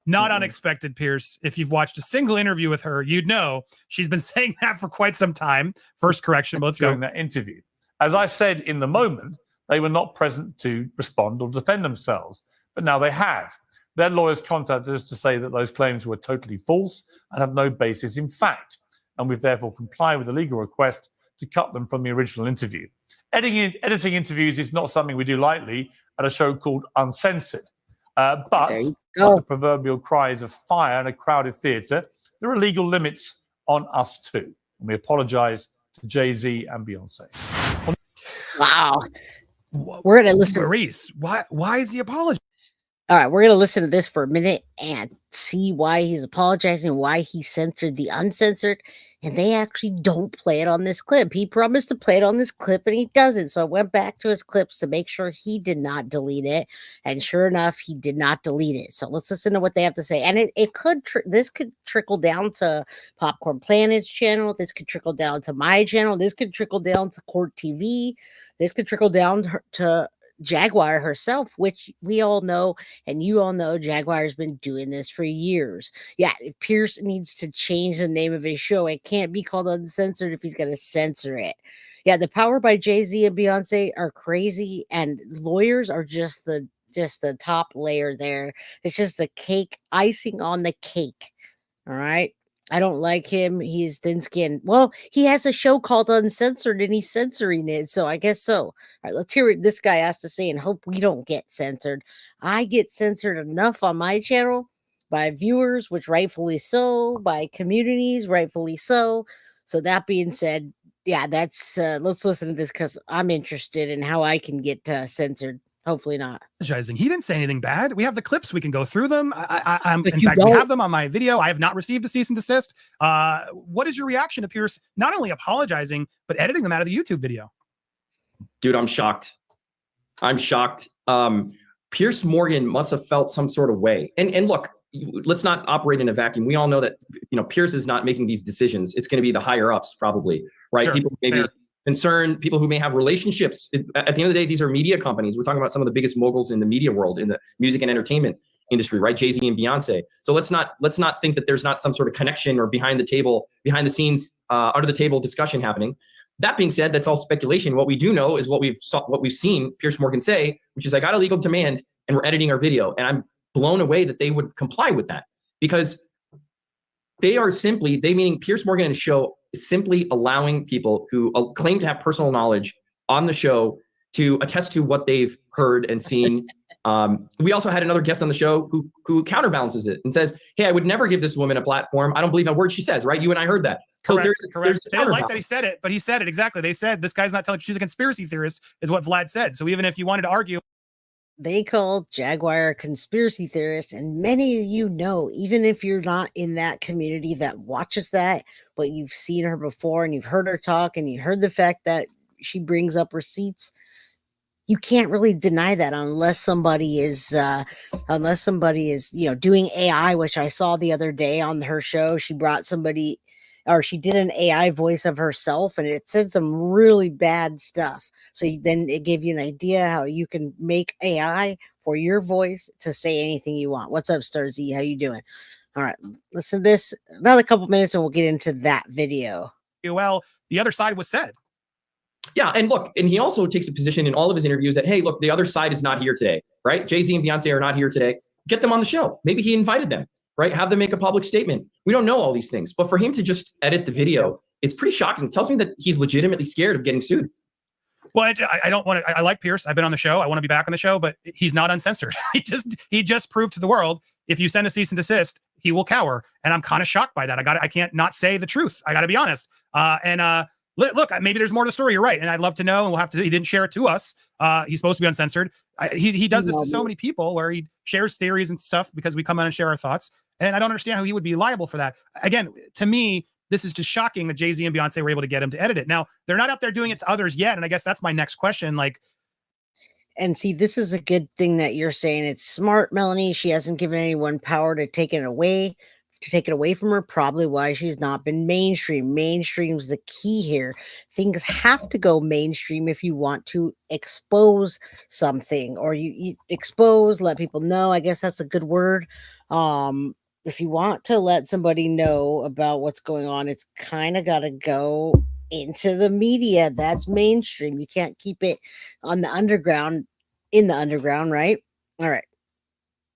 Not unexpected, Piers. If you've watched a single interview with her, you'd know she's been saying that for quite some time. First correction, but let's go. During that interview. As I said in the moment, they were not present to respond or defend themselves, but now they have. Their lawyers contacted us to say that those claims were totally false and have no basis in fact, and we've therefore complied with the legal request to cut them from the original interview. Editing interviews is not something we do lightly at a show called Uncensored. But like the proverbial cries of fire in a crowded theatre, there are legal limits on us too. And we apologize to Jay-Z and Beyonce. Wow. We're going to listen. Maurice, why is he apologizing? All right, we're going to listen to this for a minute and see why he's apologizing, why he censored the uncensored, and they actually don't play it on this clip. He promised to play it on this clip, and he doesn't. So I went back to his clips to make sure he did not delete it, and sure enough, he did not delete it. So let's listen to what they have to say. And this could trickle down to Popcorn Planet's channel. This could trickle down to my channel. This could trickle down to Court TV. This could trickle down to Jaguar herself, which we all know, and you all know Jaguar has been doing this for years. Yeah, Piers needs to change the name of his show. It can't be called Uncensored if he's going to censor it. Yeah, the power by Jay-Z and Beyonce are crazy, and lawyers are just the top layer there. It's just the cake, icing on the cake. All right. I don't like him. He's thin-skinned. Well, he has a show called Uncensored, and he's censoring it, so I guess so. All right, let's hear what this guy has to say and hope we don't get censored. I get censored enough on my channel by viewers, which rightfully so, by communities, rightfully so. So that being said, yeah, that's let's listen to this because I'm interested in how I can get censored. Hopefully not. He didn't say anything bad. We have the clips. We can go through them. In fact, we have them on my video. I have not received a cease and desist. What is your reaction to Piers not only apologizing, but editing them out of the YouTube video? Dude, I'm shocked. I'm shocked. Piers Morgan must have felt some sort of way. And look, let's not operate in a vacuum. We all know that, Piers is not making these decisions. It's going to be the higher ups probably, right? Sure, people maybe concerned, people who may have relationships. At the end of the day, these are media companies. We're talking about some of the biggest moguls in the media world, in the music and entertainment industry, right? Jay-Z and Beyonce. So let's not think that there's not some sort of connection or behind the scenes, under the table discussion happening. That being said, that's all speculation. What we do know is what we've seen Piers Morgan say, which is, I got a legal demand and we're editing our video. And I'm blown away that they would comply with that, because meaning Piers Morgan and his show is simply allowing people who claim to have personal knowledge on the show to attest to what they've heard and seen. We also had another guest on the show who counterbalances it and says, hey, I would never give this woman a platform. I don't believe a word she says, right? You and I heard that. Correct, so there's they didn't like that he said it, but he said it exactly. They said, this guy's not telling, she's a conspiracy theorist, is what Vlad said. So even if you wanted to argue, they call Jaguar a conspiracy theorist, and many of you know, even if you're not in that community that watches that, but you've seen her before and you've heard her talk and you heard the fact that she brings up receipts, you can't really deny that unless somebody is doing AI, which I saw the other day on her show. She brought somebody or she did an AI voice of herself, and it said some really bad stuff. So then it gave you an idea how you can make AI for your voice to say anything you want. What's up, Star Z? How you doing? All right, listen to this. Another couple minutes, and we'll get into that video. Well, the other side was said. Yeah, and look, and he also takes a position in all of his interviews that, hey, look, the other side is not here today, right? Jay-Z and Beyonce are not here today. Get them on the show. Maybe he invited them, right? Have them make a public statement. We don't know all these things, but for him to just edit the video is pretty shocking. It tells me that he's legitimately scared of getting sued. Well, I don't want to. I like Pierce. I've been on the show. I want to be back on the show, but he's not uncensored. He just proved to the world, if you send a cease and desist, he will cower. And I'm kind of shocked by that. I can't not say the truth. I got to be honest. Look, maybe there's more to the story. You're right, and I'd love to know. And we'll have to. He didn't share it to us. He's supposed to be uncensored. He does this to so many people, where he shares theories and stuff because we come on and share our thoughts. And I don't understand how he would be liable for that. Again, to me, this is just shocking that Jay-Z and Beyonce were able to get him to edit it. Now, they're not out there doing it to others yet. And I guess that's my next question. And see, this is a good thing that you're saying. It's smart, Melanie. She hasn't given anyone power to take it away from her. Probably why she's not been mainstream. Mainstream's the key here. Things have to go mainstream if you want to expose something, or you expose, let people know. I guess that's a good word. If you want to let somebody know about what's going on, it's kind of got to go into the media. That's mainstream. You can't keep it on the underground, in the underground, right? All right.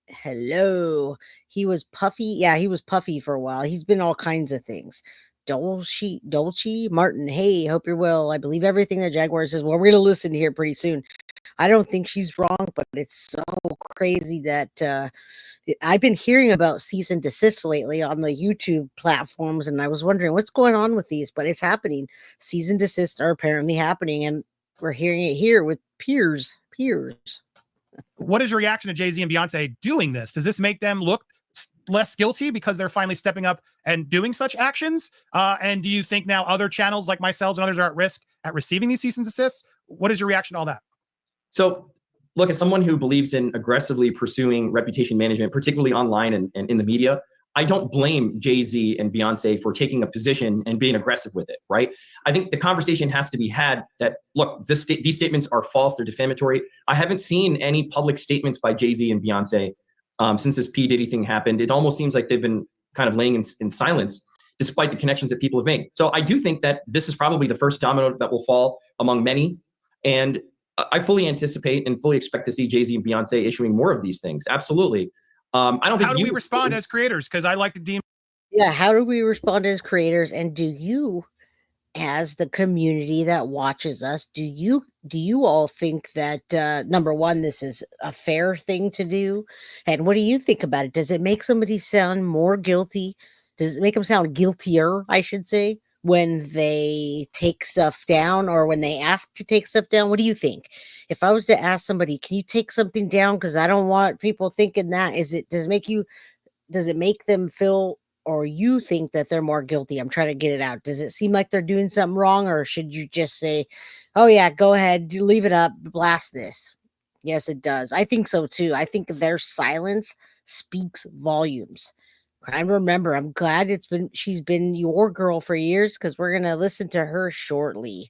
Hello. He was Puffy. Yeah, he was Puffy for a while. He's been all kinds of things. Dolce Martin. Hey, hope you're well. I believe everything that Jaguar says. Well, we're going to listen here pretty soon. I don't think she's wrong, but it's so crazy that I've been hearing about cease and desist lately on the YouTube platforms, and I was wondering what's going on with these, but it's happening. Cease and desist are apparently happening, and we're hearing it here with peers. What is your reaction to Jay-Z and Beyonce doing this? Does this make them look less guilty because they're finally stepping up and doing such actions? And do you think now other channels like myself and others are at risk at receiving these cease and desists? What is your reaction to all that? So, look, as someone who believes in aggressively pursuing reputation management, particularly online and in the media, I don't blame Jay-Z and Beyonce for taking a position and being aggressive with it, right? I think the conversation has to be had that, look, these statements are false, they're defamatory. I haven't seen any public statements by Jay-Z and Beyonce since this P. Diddy thing happened. It almost seems like they've been kind of laying in silence, despite the connections that people have made. So I do think that this is probably the first domino that will fall among many. And I fully anticipate and fully expect to see Jay-Z and Beyonce issuing more of these things. Absolutely. I don't think. How do we respond as creators? Because I like to deem. Yeah, how do we respond as creators? And do you, as the community that watches us, do you all think that number one, this is a fair thing to do? And what do you think about it? Does it make somebody sound more guilty? Does it make them sound guiltier, I should say, when they take stuff down or when they ask to take stuff down? What do you think? If I was to ask somebody, can you take something down? Because I don't want people thinking that. Does it make them feel, or you think that they're more guilty? I'm trying to get it out. Does it seem like they're doing something wrong, or should you just say, oh yeah, go ahead, you leave it up, blast this? Yes, it does. I think so too. I think their silence speaks volumes. I remember, I'm glad she's been your girl for years, because we're gonna listen to her shortly.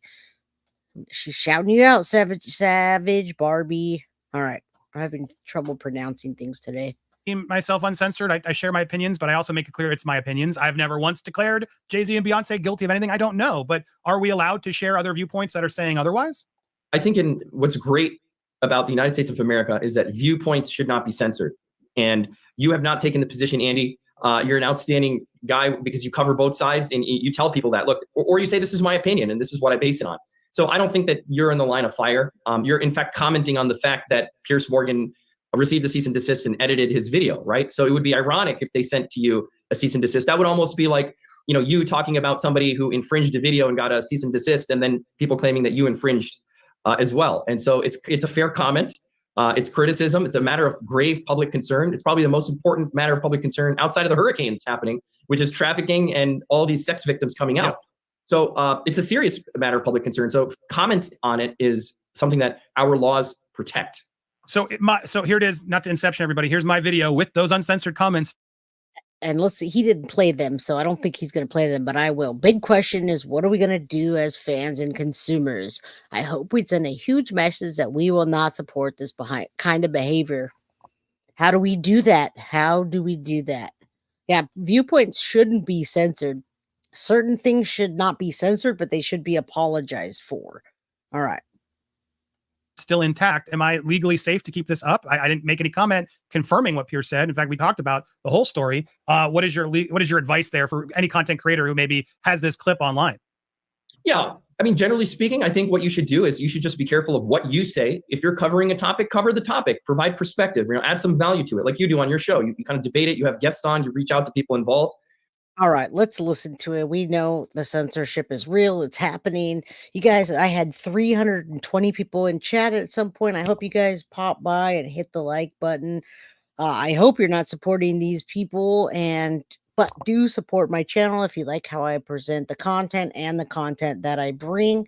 She's shouting you out, Savage Barbie. All right, I'm having trouble pronouncing things today. Myself uncensored. I share my opinions, but I also make it clear it's my opinions. I've never once declared Jay-Z and Beyonce guilty of anything. I don't know, but are we allowed to share other viewpoints that are saying otherwise? I think what's great about the United States of America is that viewpoints should not be censored. And you have not taken the position, Andy. You're an outstanding guy because you cover both sides and you tell people that, look, or you say, this is my opinion and this is what I base it on. So I don't think that you're in the line of fire. You're in fact commenting on the fact that Piers Morgan received a cease and desist and edited his video, right? So it would be ironic if they sent to you a cease and desist. That would almost be like, you talking about somebody who infringed a video and got a cease and desist, and then people claiming that you infringed as well. And so it's a fair comment. It's criticism. It's a matter of grave public concern. It's probably the most important matter of public concern outside of the hurricane that's happening, which is trafficking and all these sex victims coming out. Yeah. So it's a serious matter of public concern. So comment on it is something that our laws protect. So here it is, not to inception everybody. Here's my video with those uncensored comments. and let's see, he didn't play them, so I don't think he's going to play them, but I will. Big question is, what are we going to do as fans and consumers? I hope we send a huge message that we will not support this kind of behavior. How do we do that? How do we do that? Yeah, viewpoints shouldn't be censored. Certain things should not be censored, but they should be apologized for. All right. Still intact. Am I legally safe to keep this up? I didn't make any comment confirming what Pierce said. In fact, we talked about the whole story. What is your advice there for any content creator who maybe has this clip online? Yeah. I mean, generally speaking, I think what you should do is you should just be careful of what you say. If you're covering a topic, cover the topic, provide perspective, add some value to it like you do on your show. You kind of debate it. You have guests on, you reach out to people involved. All right, let's listen to it. We know the censorship is real. It's happening. You guys, I had 320 people in chat at some point. I hope you guys pop by and hit the like button. I hope you're not supporting these people, but do support my channel if you like how I present the content and the content that I bring.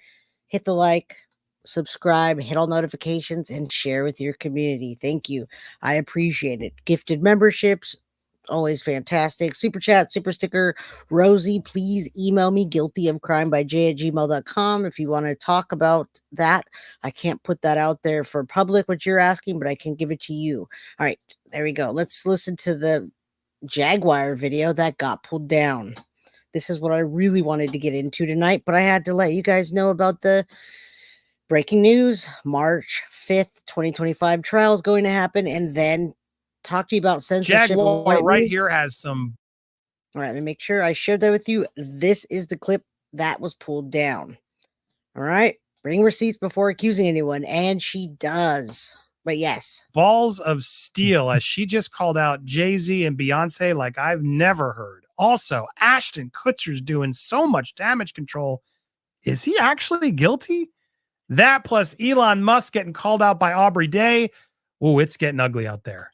Hit the like, subscribe, hit all notifications, and share with your community. Thank you. I appreciate it. Gifted memberships, always fantastic. Super chat, super sticker. Rosie, please email me guiltyofcrime@gmail.com if you want to talk about that. I can't put that out there for public, what you're asking, but I can give it to you. All right, there we go. Let's listen to the Jaguar video that got pulled down. This is what I really wanted to get into tonight, but I had to let you guys know about the breaking news. March 5th, 2025 trial is going to happen, and then talk to you about censorship. Jaguar right here has some. All right, let me make sure I shared that with you. This is the clip that was pulled down. All right, bring receipts before accusing anyone, and she does. But yes, balls of steel, as she just called out Jay-Z and Beyonce like I've never heard. Also, Ashton Kutcher's doing so much damage control. Is he actually guilty? That plus Elon Musk getting called out by Aubrey Day. Oh, it's getting ugly out there.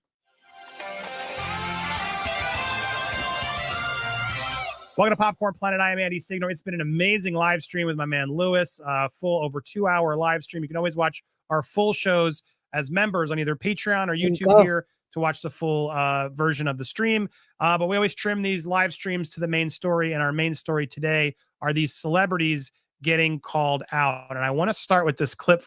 Welcome to Popcorn Planet. I am Andy Signor. It's been an amazing live stream with my man Lewis. Full over 2-hour live stream. You can always watch our full shows as members on either Patreon or YouTube here to watch the full version of the stream. But we always trim these live streams to the main story. And our main story today are these celebrities getting called out. And I want to start with this clip.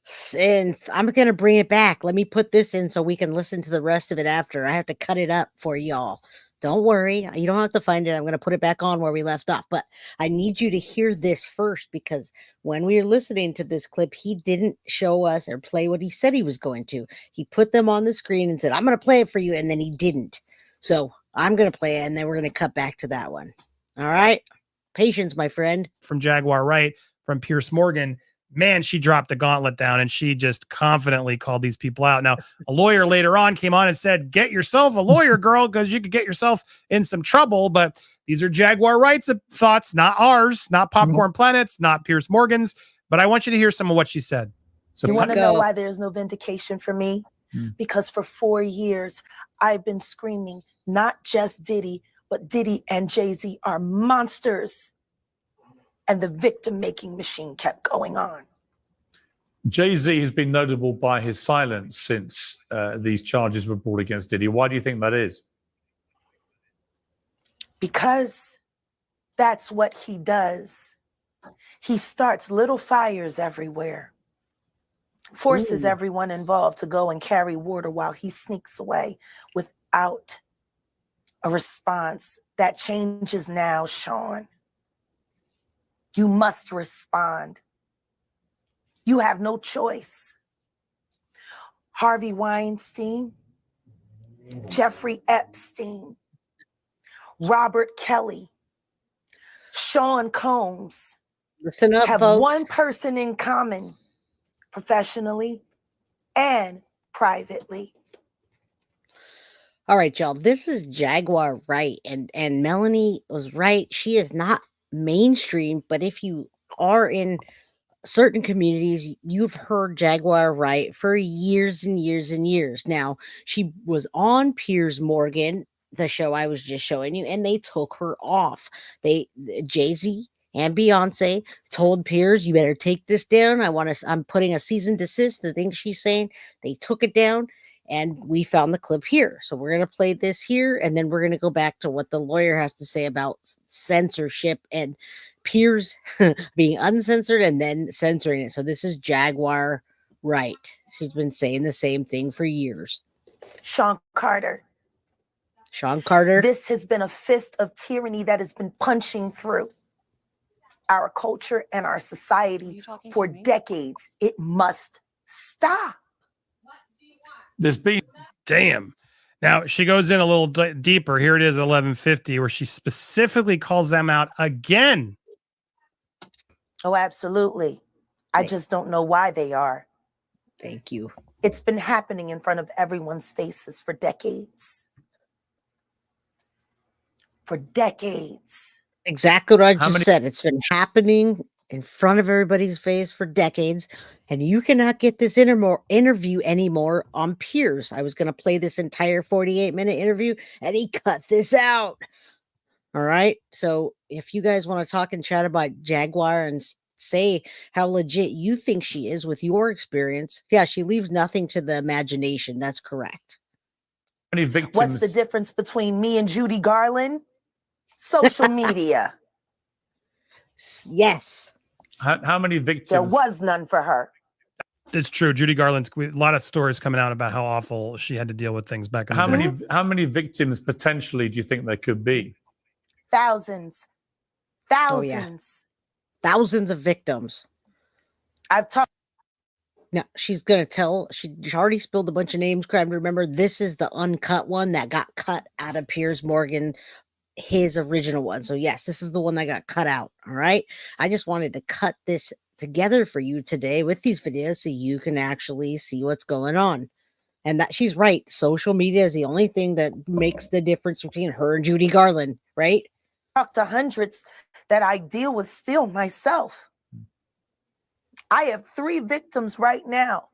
Since I'm going to bring it back, let me put this in so we can listen to the rest of it after. I have to cut it up for y'all. Don't worry. You don't have to find it. I'm going to put it back on where we left off. But I need you to hear this first, because when we were listening to this clip, he didn't show us or play what he said he was going to. He put them on the screen and said, I'm going to play it for you. And then he didn't. So I'm going to play it, and then we're going to cut back to that one. All right. Patience, my friend. From Jaguar Wright, from Pierce Morgan. Man, she dropped the gauntlet down and she just confidently called these people out. Now, a lawyer later on came on and said, get yourself a lawyer, girl, because you could get yourself in some trouble. But these are Jaguar Wright's thoughts, not ours, not Popcorn Planet's, not Pierce Morgan's. But I want you to hear some of what she said. So you want to know why there's no vindication for me? Because for 4 years, I've been screaming, not just Diddy, but Diddy and Jay-Z are monsters. And the victim-making machine kept going on. Jay-Z has been notable by his silence since these charges were brought against Diddy. Why do you think that is? Because that's what he does. He starts little fires everywhere, forces everyone involved to go and carry water while he sneaks away without a response. That changes now, Sean. You must respond. You have no choice. Harvey Weinstein, Jeffrey Epstein, Robert Kelly, Sean Combs Listen up, have folks. one person in common, professionally and privately. All right, y'all. This is Jaguar Wright, and Melanie was right. She is not mainstream, but if you are in certain communities, you've heard Jaguar Wright for years and years and years. Now, she was on Piers Morgan, the show I was just showing you, and they took her off. Jay-Z and Beyonce told Piers, you better take this down. I'm putting a cease and desist, the things she's saying. They took it down. And we found the clip here. So we're going to play this here, and then we're going to go back to what the lawyer has to say about censorship and peers being uncensored and then censoring it. So this is Jaguar Wright. She's been saying the same thing for years. Sean Carter. Sean Carter. This has been a fist of tyranny that has been punching through our culture and our society for decades. It must stop. There's been Damn. Now she goes in a little deeper. Here it is, 11:50, where she specifically calls them out again. Oh, absolutely. I just don't know why they are. Thank you. It's been happening in front of everyone's faces for decades. For decades. Exactly what I just said. It's been happening in front of everybody's face for decades, and you cannot get this interview anymore on Piers. I was going to play this entire 48-minute interview, and he cut this out. All right. So if you guys want to talk and chat about Jaguar and say how legit you think she is with your experience, yeah, she leaves nothing to the imagination. That's correct. How many victims? What's the difference between me and Judy Garland? Social media. Yes. How many victims? There was none for her. It's true. Judy Garland's a lot of stories coming out about how awful she had to deal with things back in the day. How many victims potentially do you think there could be? Thousands. Thousands. Oh, yeah. Thousands of victims. I've talked. Now she's gonna tell. She already spilled a bunch of names. Crime. Remember, this is the uncut one that got cut out of Piers Morgan, his original one. So yes, this is the one that got cut out. All right. I just wanted to cut this together for you today with these videos so you can actually see what's going on. And that she's right. Social media is the only thing that makes the difference between her and Judy Garland, right? Talk to hundreds that I deal with still myself. I have 3 victims right now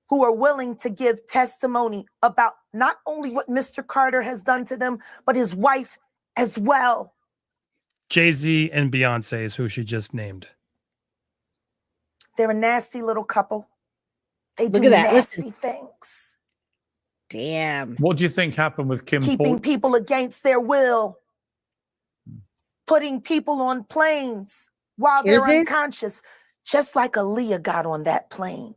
who are willing to give testimony about not only what Mr. Carter has done to them, but his wife as well. Jay-Z and Beyonce is who she just named. They're a nasty little couple. They Look do at that. nasty Listen. things. Damn. What do you think happened with Kim Keeping Porter? people against their will. Putting people on planes while Hear they're this? unconscious, just like Aaliyah got on that plane.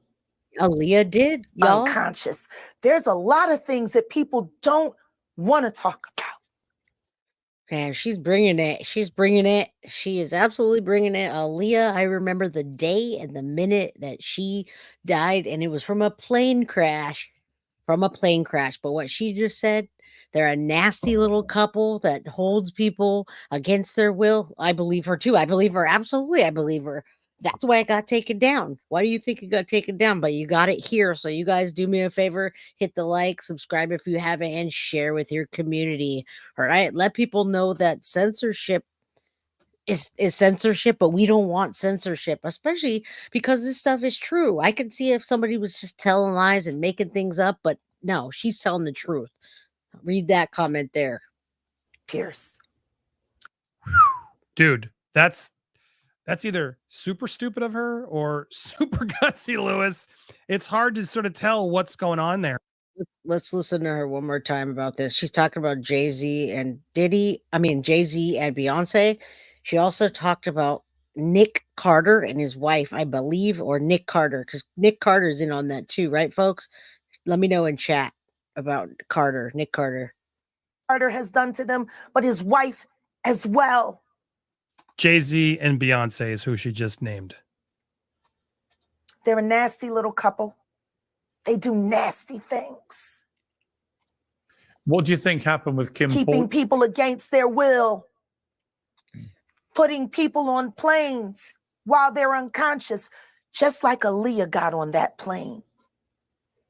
Aaliyah did, y'all. Unconscious. There's a lot of things that people don't want to talk about. Man, she's bringing it. She's bringing it. She is absolutely bringing it. Aaliyah, I remember the day and the minute that she died, and it was from a plane crash. From a plane crash. But what she just said, they're a nasty little couple that holds people against their will. I believe her too. I believe her. Absolutely. I believe her. That's why it got taken down. Why do you think it got taken down? But you got it here. So you guys do me a favor, hit the like, subscribe if you haven't, and share with your community. All right. Let people know that censorship is censorship, but we don't want censorship, especially because this stuff is true. I could see if somebody was just telling lies and making things up, but no, she's telling the truth. Read that comment there. Pierce. Dude, that's either super stupid of her or super gutsy, Lewis. It's hard to sort of tell what's going on there. Let's listen to her one more time about this. She's talking about Jay-Z and Diddy. I mean, Jay-Z and Beyonce. She also talked about Nick Carter and his wife, I believe, or Nick Carter, because Nick Carter's in on that too, right, folks? Let me know in chat about Carter, Nick Carter. Carter has done to them, but his wife as well. Jay-Z and Beyonce is who she just named. They're a nasty little couple. They do nasty things. What do you think happened with Kim Keeping Porter? people against their will. Putting people on planes while they're unconscious, just like Aaliyah got on that plane.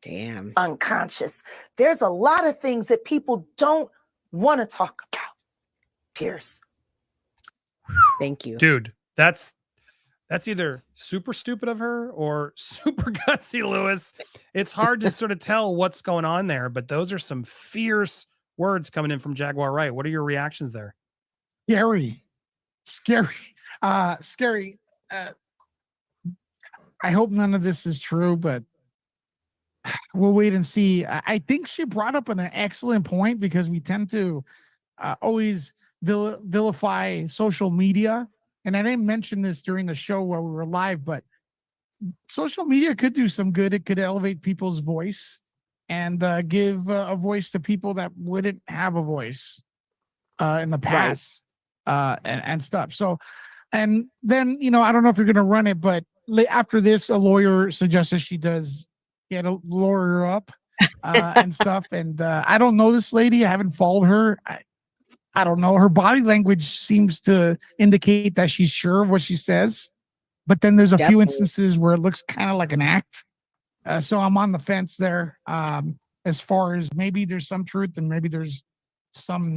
Damn. Unconscious. There's a lot of things that people don't want to talk about. Pierce. Thank you. Dude, that's either super stupid of her or super gutsy, Lewis. It's hard to sort of tell what's going on there, but those are some fierce words coming in from Jaguar Wright. What are your reactions there? Scary. I hope none of this is true, but we'll wait and see. I think she brought up an excellent point because we tend to always vilify social media. And I didn't mention this during the show where we were live, but social media could do some good. It could elevate people's voice and give a voice to people that wouldn't have a voice in the past, and stuff. So, and then, I don't know if you're going to run it, but after this, a lawyer suggested she does get a lawyer up and stuff. And I don't know this lady. I haven't followed her. I don't know. Her body language seems to indicate that she's sure of what she says. But then there's a few instances where it looks kind of like an act. So I'm on the fence there, as far as maybe there's some truth and maybe there's some.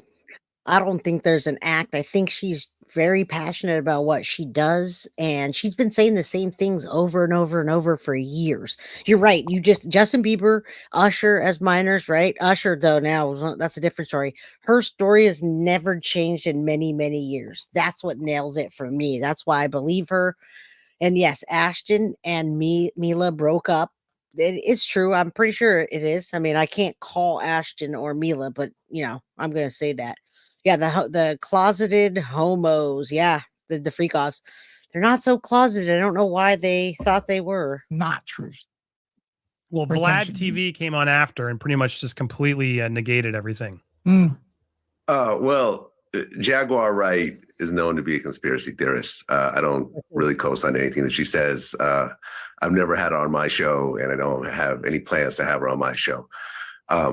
I don't think there's an act. I think she's very passionate about what she does, and she's been saying the same things over and over and over for years. You're right. Justin Bieber, Usher as minors, right? Usher, though, now that's a different story. Her story has never changed in many, many years. That's what nails it for me. That's why I believe her. And yes, Ashton and Mila broke up. It is true. I'm pretty sure it is. I mean, I can't call Ashton or Mila, but I'm going to say that. Yeah, the closeted homos. Yeah, the freak offs. They're not so closeted. I don't know why they thought they were. Not true. Well, Vlad TV came on after and pretty much just completely negated everything. Well, Jaguar Wright is known to be a conspiracy theorist. I don't really co-sign anything that she says. I've never had her on my show, and I don't have any plans to have her on my show.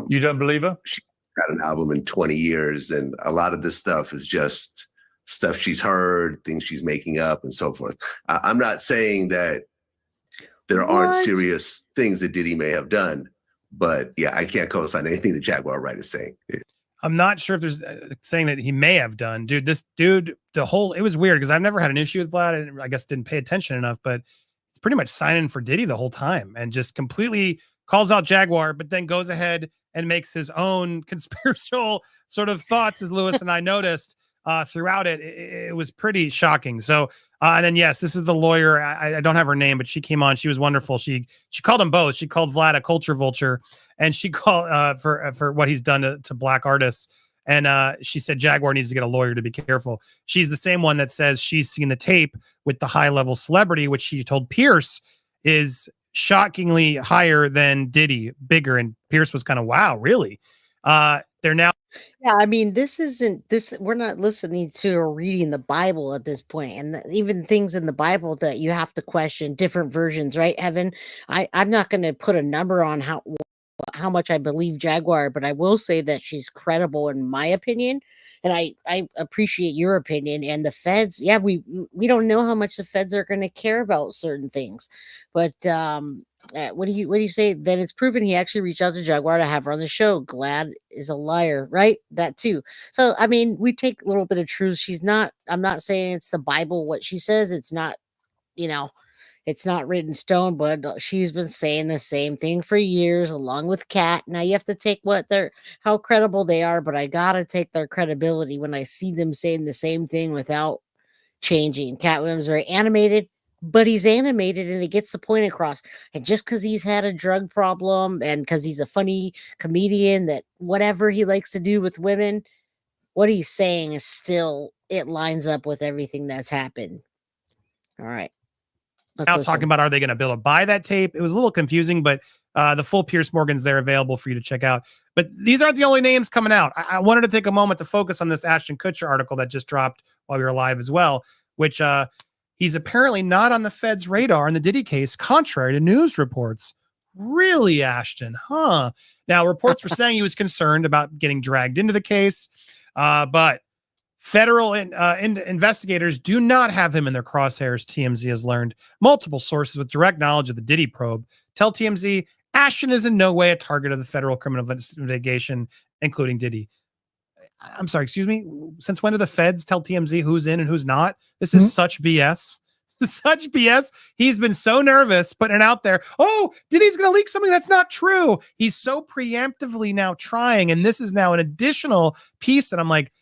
You don't believe her? She's got an album in 20 years, and a lot of this stuff is just stuff she's heard, things she's making up, and so forth. I'm not saying that there aren't serious things that Diddy may have done, but yeah, I can't co-sign anything that Jaguar Wright is saying. I'm not sure if there's saying that he may have done. Dude, it was weird because I've never had an issue with Vlad, and I guess didn't pay attention enough, but it's pretty much signing for Diddy the whole time and just completely calls out Jaguar, but then goes ahead and makes his own conspiratorial sort of thoughts, as Lewis and I noticed throughout it. It was pretty shocking. So, and then, yes, this is the lawyer. I don't have her name, but she came on. She was wonderful. She called them both. She called Vlad a culture vulture, and she called for what he's done to black artists. And she said Jaguar needs to get a lawyer to be careful. She's the same one that says she's seen the tape with the high-level celebrity, which she told Pierce is shockingly higher than Diddy, bigger. And Pierce was kind of, wow, really? They're now. Yeah, I mean, we're not listening to or reading the Bible at this point. And even things in the Bible that you have to question, different versions, right, Evan? I'm not going to put a number on how much I believe Jaguar, but I will say that she's credible in my opinion. And I appreciate your opinion. And the feds, yeah, we don't know how much the feds are going to care about certain things. But what do you say? Then it's proven he actually reached out to Jaguar to have her on the show. Glad is a liar, right? That too. So, I mean, we take a little bit of truth. I'm not saying it's the Bible, what she says. It's not, it's not written in stone, but she's been saying the same thing for years, along with Kat. Now you have to take how credible they are, but I gotta take their credibility when I see them saying the same thing without changing. Cat Williams very animated, but he's animated and it gets the point across. And just because he's had a drug problem and because he's a funny comedian that whatever he likes to do with women, what he's saying is still, it lines up with everything that's happened. All right. Now talking about, are they going to be able to buy that tape? It was a little confusing, but the full Pierce Morgan's there available for you to check out. But these aren't the only names coming out. I wanted to take a moment to focus on this Ashton Kutcher article that just dropped while we were live as well, which he's apparently not on the Fed's radar in the Diddy case, contrary to news reports. Really, Ashton? Huh? Now, reports were saying he was concerned about getting dragged into the case, but federal investigators do not have him in their crosshairs, TMZ has learned. Multiple sources with direct knowledge of the Diddy probe tell TMZ Ashton is in no way a target of the federal criminal investigation, including Diddy. I'm sorry, excuse me? Since when do the feds tell TMZ who's in and who's not? This is such BS. This is such BS. He's been so nervous putting it out there. Oh, Diddy's going to leak something that's not true. He's so preemptively now trying, and this is now an additional piece. And I'm like,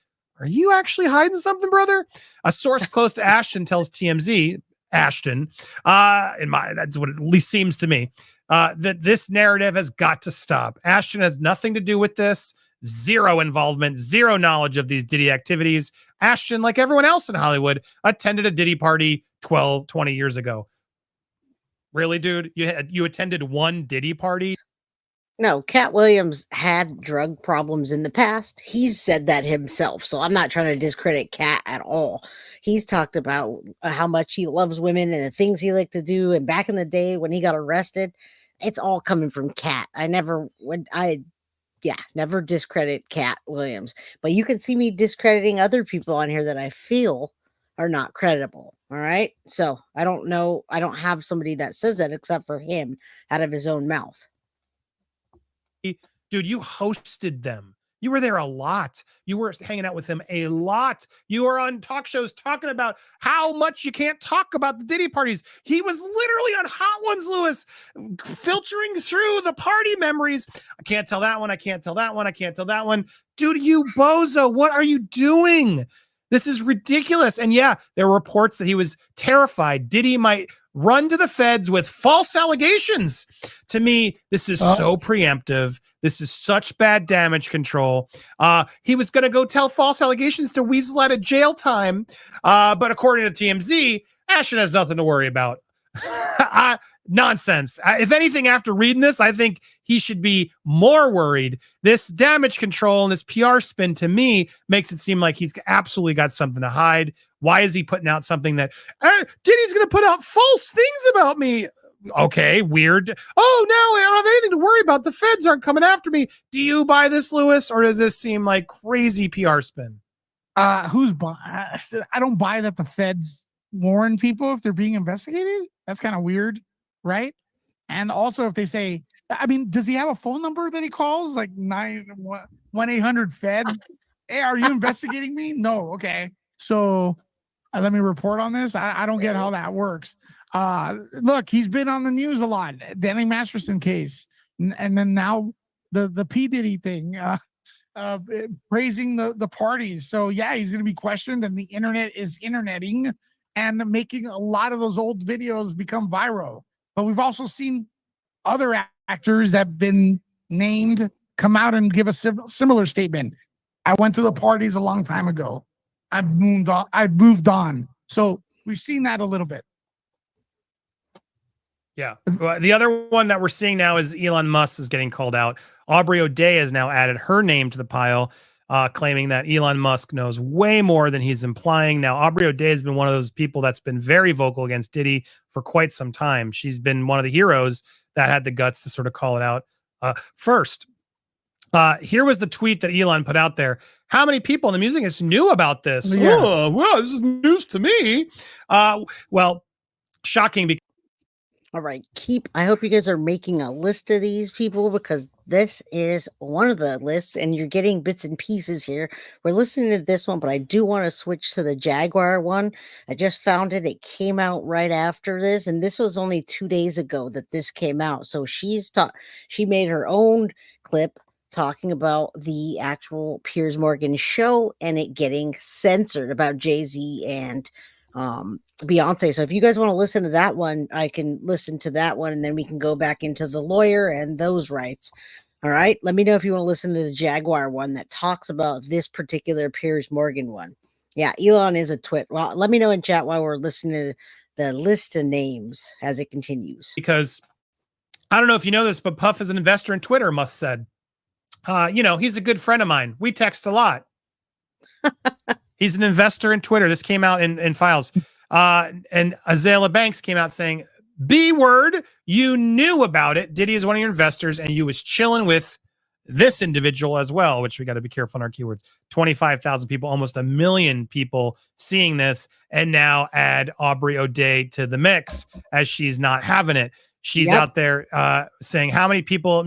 are you actually hiding something, brother? A source close to Ashton tells TMZ, Ashton, that's what it at least seems to me, that this narrative has got to stop. Ashton has nothing to do with this. Zero involvement, zero knowledge of these Diddy activities. Ashton, like everyone else in Hollywood, attended a Diddy party 12, 20 years ago. Really, dude? You attended one Diddy party? No, Cat Williams had drug problems in the past. He's said that himself. So I'm not trying to discredit Cat at all. He's talked about how much he loves women and the things he liked to do. And back in the day when he got arrested, it's all coming from Cat. Never discredit Cat Williams. But you can see me discrediting other people on here that I feel are not credible. All right. So I don't know. I don't have somebody that says that except for him out of his own mouth. Dude, you hosted them. You were there a lot. You were hanging out with them a lot. You were on talk shows talking about how much you can't talk about the Diddy parties. He was literally on Hot Ones, Lewis, filtering through the party memories. I can't tell that one. I can't tell that one. I can't tell that one. Dude, you bozo, what are you doing? This is ridiculous. And yeah, there were reports that he was terrified Diddy might run to the feds with false allegations. To me, this is so preemptive. This is such bad damage control. He was going to go tell false allegations to weasel out of jail time. But according to TMZ, Ashton has nothing to worry about. Nonsense. If anything, after reading this, I think he should be more worried. This damage control and this PR spin, to me, makes it seem like he's absolutely got something to hide. Why is he putting out something that Diddy's going to put out false things about me? Okay, weird. Oh, no, I don't have anything to worry about. The feds aren't coming after me. Do you buy this, Lewis, or does this seem like crazy PR spin? I don't buy that the feds warn people if they're being investigated. That's kind of weird, right? And also, if they say, I mean, does he have a phone number that he calls, like 1-800-FED? Hey, are you investigating me? No. Okay. So let me report on this. I don't get how that works. Look, he's been on the news a lot. Danny Masterson case. And then now the P. Diddy thing, praising the parties. So yeah, he's going to be questioned, and the internet is interneting and making a lot of those old videos become viral. But we've also seen other actors that have been named come out and give a similar statement. I went to the parties a long time ago. I've moved on. So we've seen that a little bit. Yeah. Well, the other one that we're seeing now is Elon Musk is getting called out. Aubrey O'Day has now added her name to the pile, claiming that Elon Musk knows way more than he's implying. Now, Aubrey O'Day has been one of those people that's been very vocal against Diddy for quite some time. She's been one of the heroes that had the guts to sort of call it out first. Here was the tweet that Elon put out there. How many people in the music industry knew about this? Yeah. Oh, well, this is news to me. Well, shocking because All right, I hope you guys are making a list of these people, because this is one of the lists and you're getting bits and pieces here. We're listening to this one, but I do want to switch to the Jaguar one. I just found it. It came out right after this, and this was only 2 days ago that this came out. So she made her own clip talking about the actual Piers Morgan show and it getting censored about Jay-Z and Beyonce. So if you guys want to listen to that one, I can listen to that one, and then we can go back into the lawyer and those rights. All right. Let me know if you want to listen to the Jaguar one that talks about this particular Piers Morgan one. Yeah, Elon is a twit. Well, let me know in chat while we're listening to the list of names as it continues. Because I don't know if you know this, but Puff is an investor in Twitter, Musk said. He's a good friend of mine. We text a lot. He's an investor in Twitter. This came out in files. And Azalea Banks came out saying, B word, you knew about it. Diddy is one of your investors, and you was chilling with this individual as well, which we got to be careful on our keywords. 25,000 people, almost 1 million people seeing this, and now add Aubrey O'Day to the mix as she's not having it. She's out there saying how many people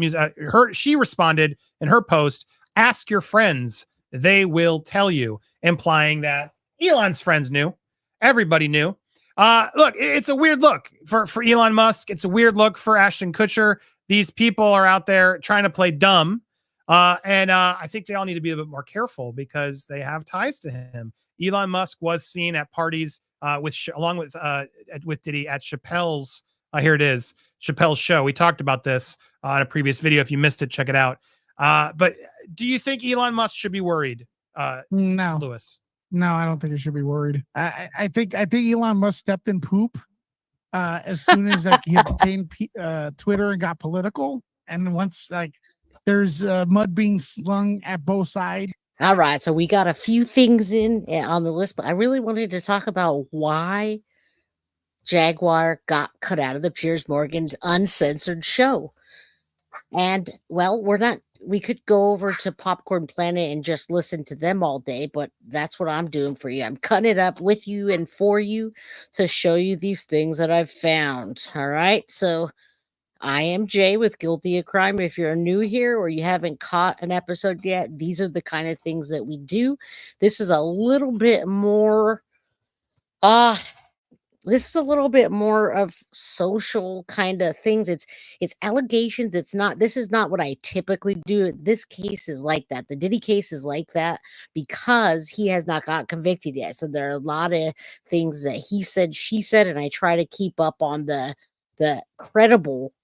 she responded in her post, ask your friends, they will tell you, implying that Elon's friends knew. Everybody knew. Look, it's a weird look for Elon Musk. It's a weird look for Ashton Kutcher. These people are out there trying to play dumb. And I think they all need to be a bit more careful because they have ties to him. Elon Musk was seen at parties along with Diddy at Chappelle's. Here it is. Chappelle's show. We talked about this in a previous video. If you missed it, check it out. But do you think Elon Musk should be worried? No, Lewis. No, I don't think you should be worried. I think Elon Musk stepped in poop as soon as like he obtained Twitter and got political, and once like there's mud being slung at both sides. All right, so we got a few things in on the list, but I really wanted to talk about why Jaguar got cut out of the Piers Morgan's uncensored show. And well, we could go over to Popcorn Planet and just listen to them all day, but that's what I'm doing for you. I'm cutting it up with you and for you to show you these things that I've found. All right. So I am Jay with Guilty of Crime. If you're new here or you haven't caught an episode yet, these are the kind of things that we do. This is a little bit more this is a little bit more of social kind of things. It's allegations. This is not what I typically do. This case is like that. The Diddy case is like that because he has not got convicted yet. So there are a lot of things that he said, she said, and I try to keep up on the credible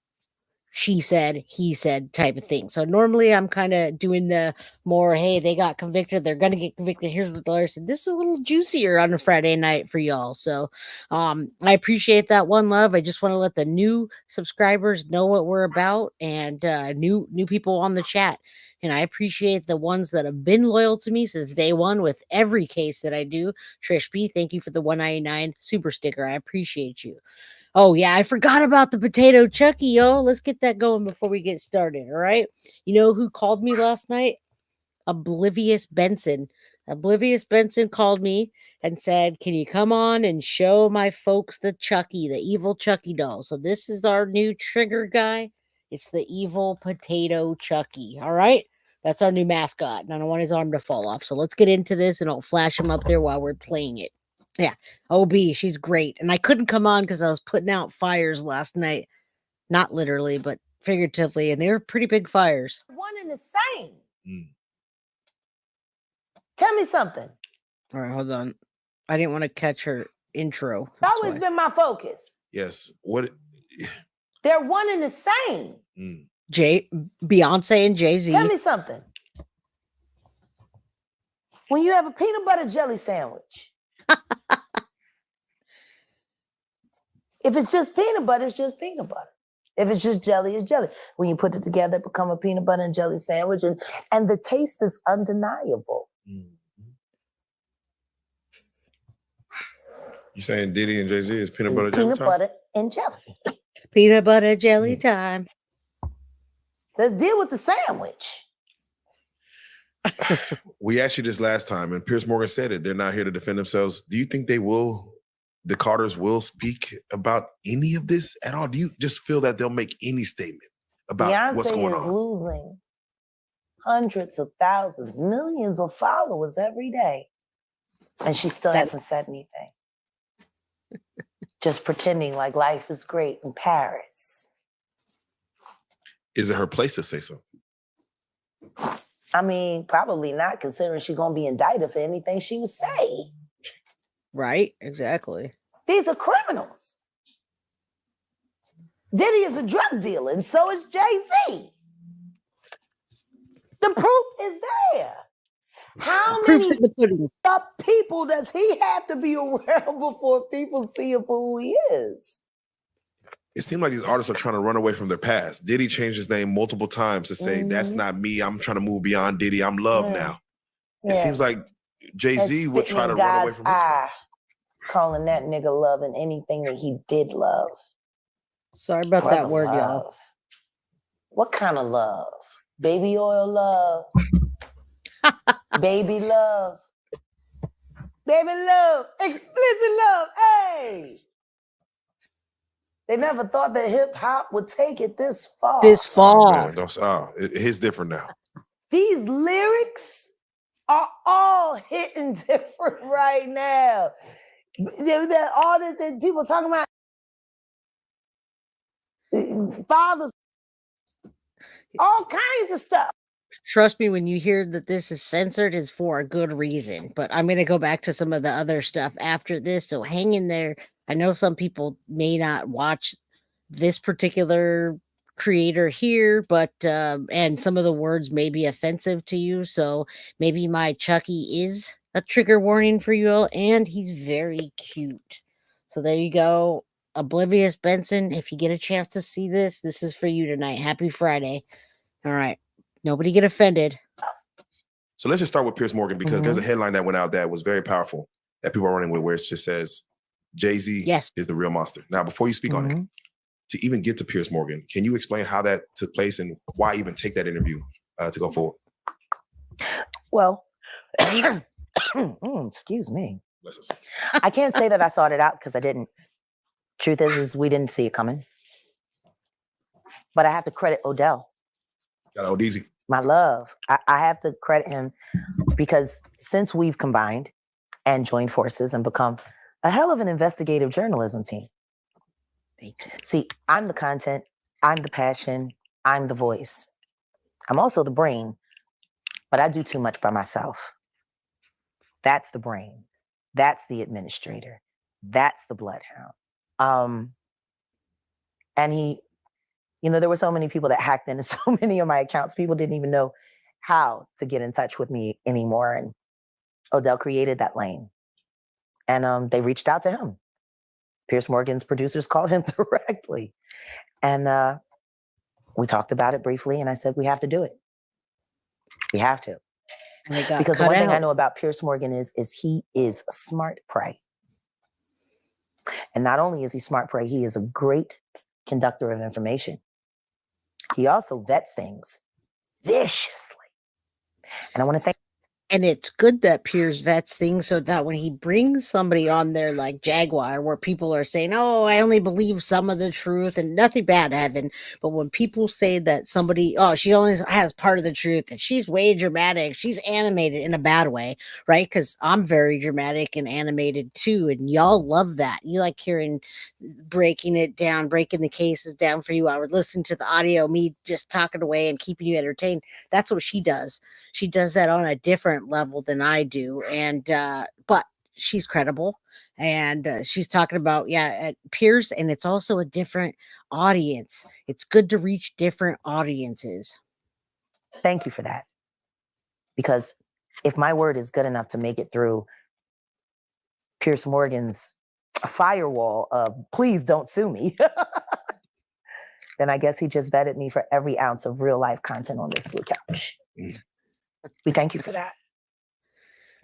she said, he said type of thing. So normally I'm kind of doing the more, hey, they got convicted, they're going to get convicted. Here's what the lawyer said. This is a little juicier on a Friday night for y'all. So I appreciate that. One love. I just want to let the new subscribers know what we're about and new people on the chat. And I appreciate the ones that have been loyal to me since day one with every case that I do. Trish B, thank you for the 199 super sticker. I appreciate you. Oh, yeah, I forgot about the potato Chucky, yo. Let's get that going before we get started, all right? You know who called me last night? Oblivious Benson. Oblivious Benson called me and said, can you come on and show my folks the Chucky, the evil Chucky doll? So this is our new trigger guy. It's the evil potato Chucky, all right? That's our new mascot, and I don't want his arm to fall off. So let's get into this, and I'll flash him up there while we're playing it. Yeah, OB, she's great. And I couldn't come on because I was putting out fires last night. Not literally, but figuratively. And they were pretty big fires. One and the same. Tell me something. All right, hold on. I didn't want to catch her intro. It's That's always why. been my focus. Yes. What? They're one and the same. Beyonce and Jay-Z. Tell me something. When you have a peanut butter jelly sandwich, if it's just peanut butter, it's just peanut butter. If it's just jelly, it's jelly. When you put it together, it becomes a peanut butter and jelly sandwich, and the taste is undeniable. You saying Diddy and Jay-Z is peanut butter jelly Peanut time? butter and jelly. Peanut butter jelly time. Let's deal with the sandwich. We asked you this last time, and Piers Morgan said it. They're not here to defend themselves. Do you think the Carters will speak about any of this at all? Do you just feel that they'll make any statement about Beyonce what's going is on? losing hundreds of thousands, millions of followers every day. And she still hasn't said anything. Just pretending like life is great in Paris. Is it her place to say something? I mean, probably not, considering she's going to be indicted for anything she would say. Right, exactly. These are criminals. Diddy is a drug dealer, and so is Jay-Z. The proof is there. How many people does he have to be around before people see him for who he is? It seems like these artists are trying to run away from their past. Diddy changed his name multiple times to say, that's not me. I'm trying to move beyond Diddy. I'm Love now. It seems like Jay-Z would try to run away from his past. Calling that nigga Love and anything that he did love. Sorry about Brother that word, love. y'all. What kind of love? Baby oil love? Baby love? Baby love? Explicit love? Hey! They never thought that hip hop would take it this far. His different now. These lyrics are all hitting different right now. All the people talking about fathers, all kinds of stuff. Trust me, when you hear that this is censored, it's for a good reason. But I'm going to go back to some of the other stuff after this. So hang in there. I know some people may not watch this particular creator here, but and some of the words may be offensive to you, so maybe my Chucky is a trigger warning for you all, and he's very cute. So there you go. Oblivious Benson, if you get a chance to see this, this is for you tonight. Happy Friday. All right. Nobody get offended. So let's just start with Piers Morgan, because there's a headline that went out that was very powerful that people are running with, where it just says Jay-Z is the real monster. Now, before you speak on it, to even get to Piers Morgan, can you explain how that took place and why even take that interview to go forward? Well, excuse me. I can't say that I sought it out because I didn't. Truth is we didn't see it coming. But I have to credit Odell. Got old easy. My love. I have to credit him because since we've combined and joined forces and become a hell of an investigative journalism team. See, I'm the content, I'm the passion, I'm the voice. I'm also the brain, but I do too much by myself. That's the brain. That's the administrator. That's the bloodhound. And he, there were so many people that hacked into so many of my accounts. People didn't even know how to get in touch with me anymore. And Odell created that lane. And they reached out to him. Piers Morgan's producers called him directly. And we talked about it briefly. And I said, we have to do it. We have to. Because the one thing I know about Piers Morgan is he is smart prey. And not only is he smart prey, he is a great conductor of information. He also vets things viciously. And I want to thank. And it's good that Piers vets things so that when he brings somebody on there like Jaguar, where people are saying, oh, I only believe some of the truth and nothing bad, Evan. But when people say that somebody, oh, she only has part of the truth and she's way dramatic, she's animated in a bad way, right? Because I'm very dramatic and animated too. And y'all love that. You like hearing breaking it down, breaking the cases down for you. I would listen to the audio, me just talking away and keeping you entertained. That's what she does. She does that on a different level than I do, and but she's credible, and she's talking about Piers, and it's also a different audience. It's good to reach different audiences. Thank you for that, because if my word is good enough to make it through Piers Morgan's firewall of please don't sue me, then I guess he just vetted me for every ounce of real life content on this blue couch. We thank you for that.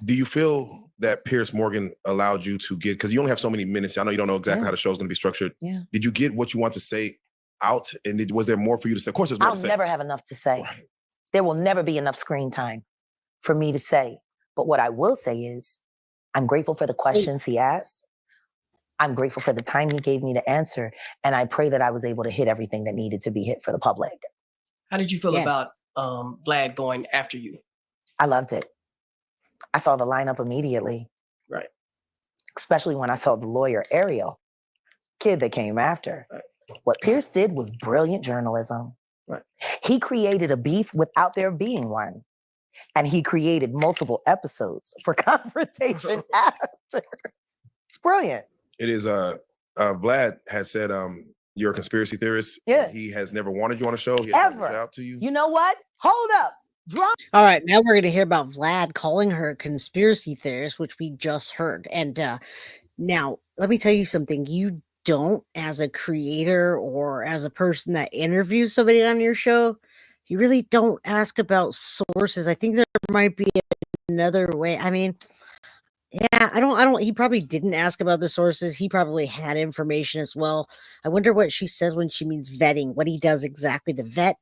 Do you feel that Piers Morgan allowed you to get, because you only have so many minutes, I know you don't know exactly how the show is going to be structured. Yeah. Did you get what you want to say out? And was there more for you to say? Of course, there's more to say. I'll never have enough to say. Right. There will never be enough screen time for me to say. But what I will say is, I'm grateful for the questions he asked. I'm grateful for the time he gave me to answer. And I pray that I was able to hit everything that needed to be hit for the public. How did you feel about Vlad going after you? I loved it. I saw the lineup immediately. Right. Especially when I saw the lawyer, Ariel, kid that came after. Right. What Piers did was brilliant journalism. Right. He created a beef without there being one. And he created multiple episodes for confrontation after. It's brilliant. It is, Vlad had said, you're a conspiracy theorist. Yeah. He has never wanted you on a show. He has Ever. reached out to you. You know what? Hold up. All right, now we're going to hear about Vlad calling her a conspiracy theorist, which we just heard. And now, let me tell you something. You don't, as a creator or as a person that interviews somebody on your show, you really don't ask about sources. I think there might be another way. I mean, yeah, I don't, he probably didn't ask about the sources. He probably had information as well. I wonder what she says when she means vetting, what he does exactly to vet.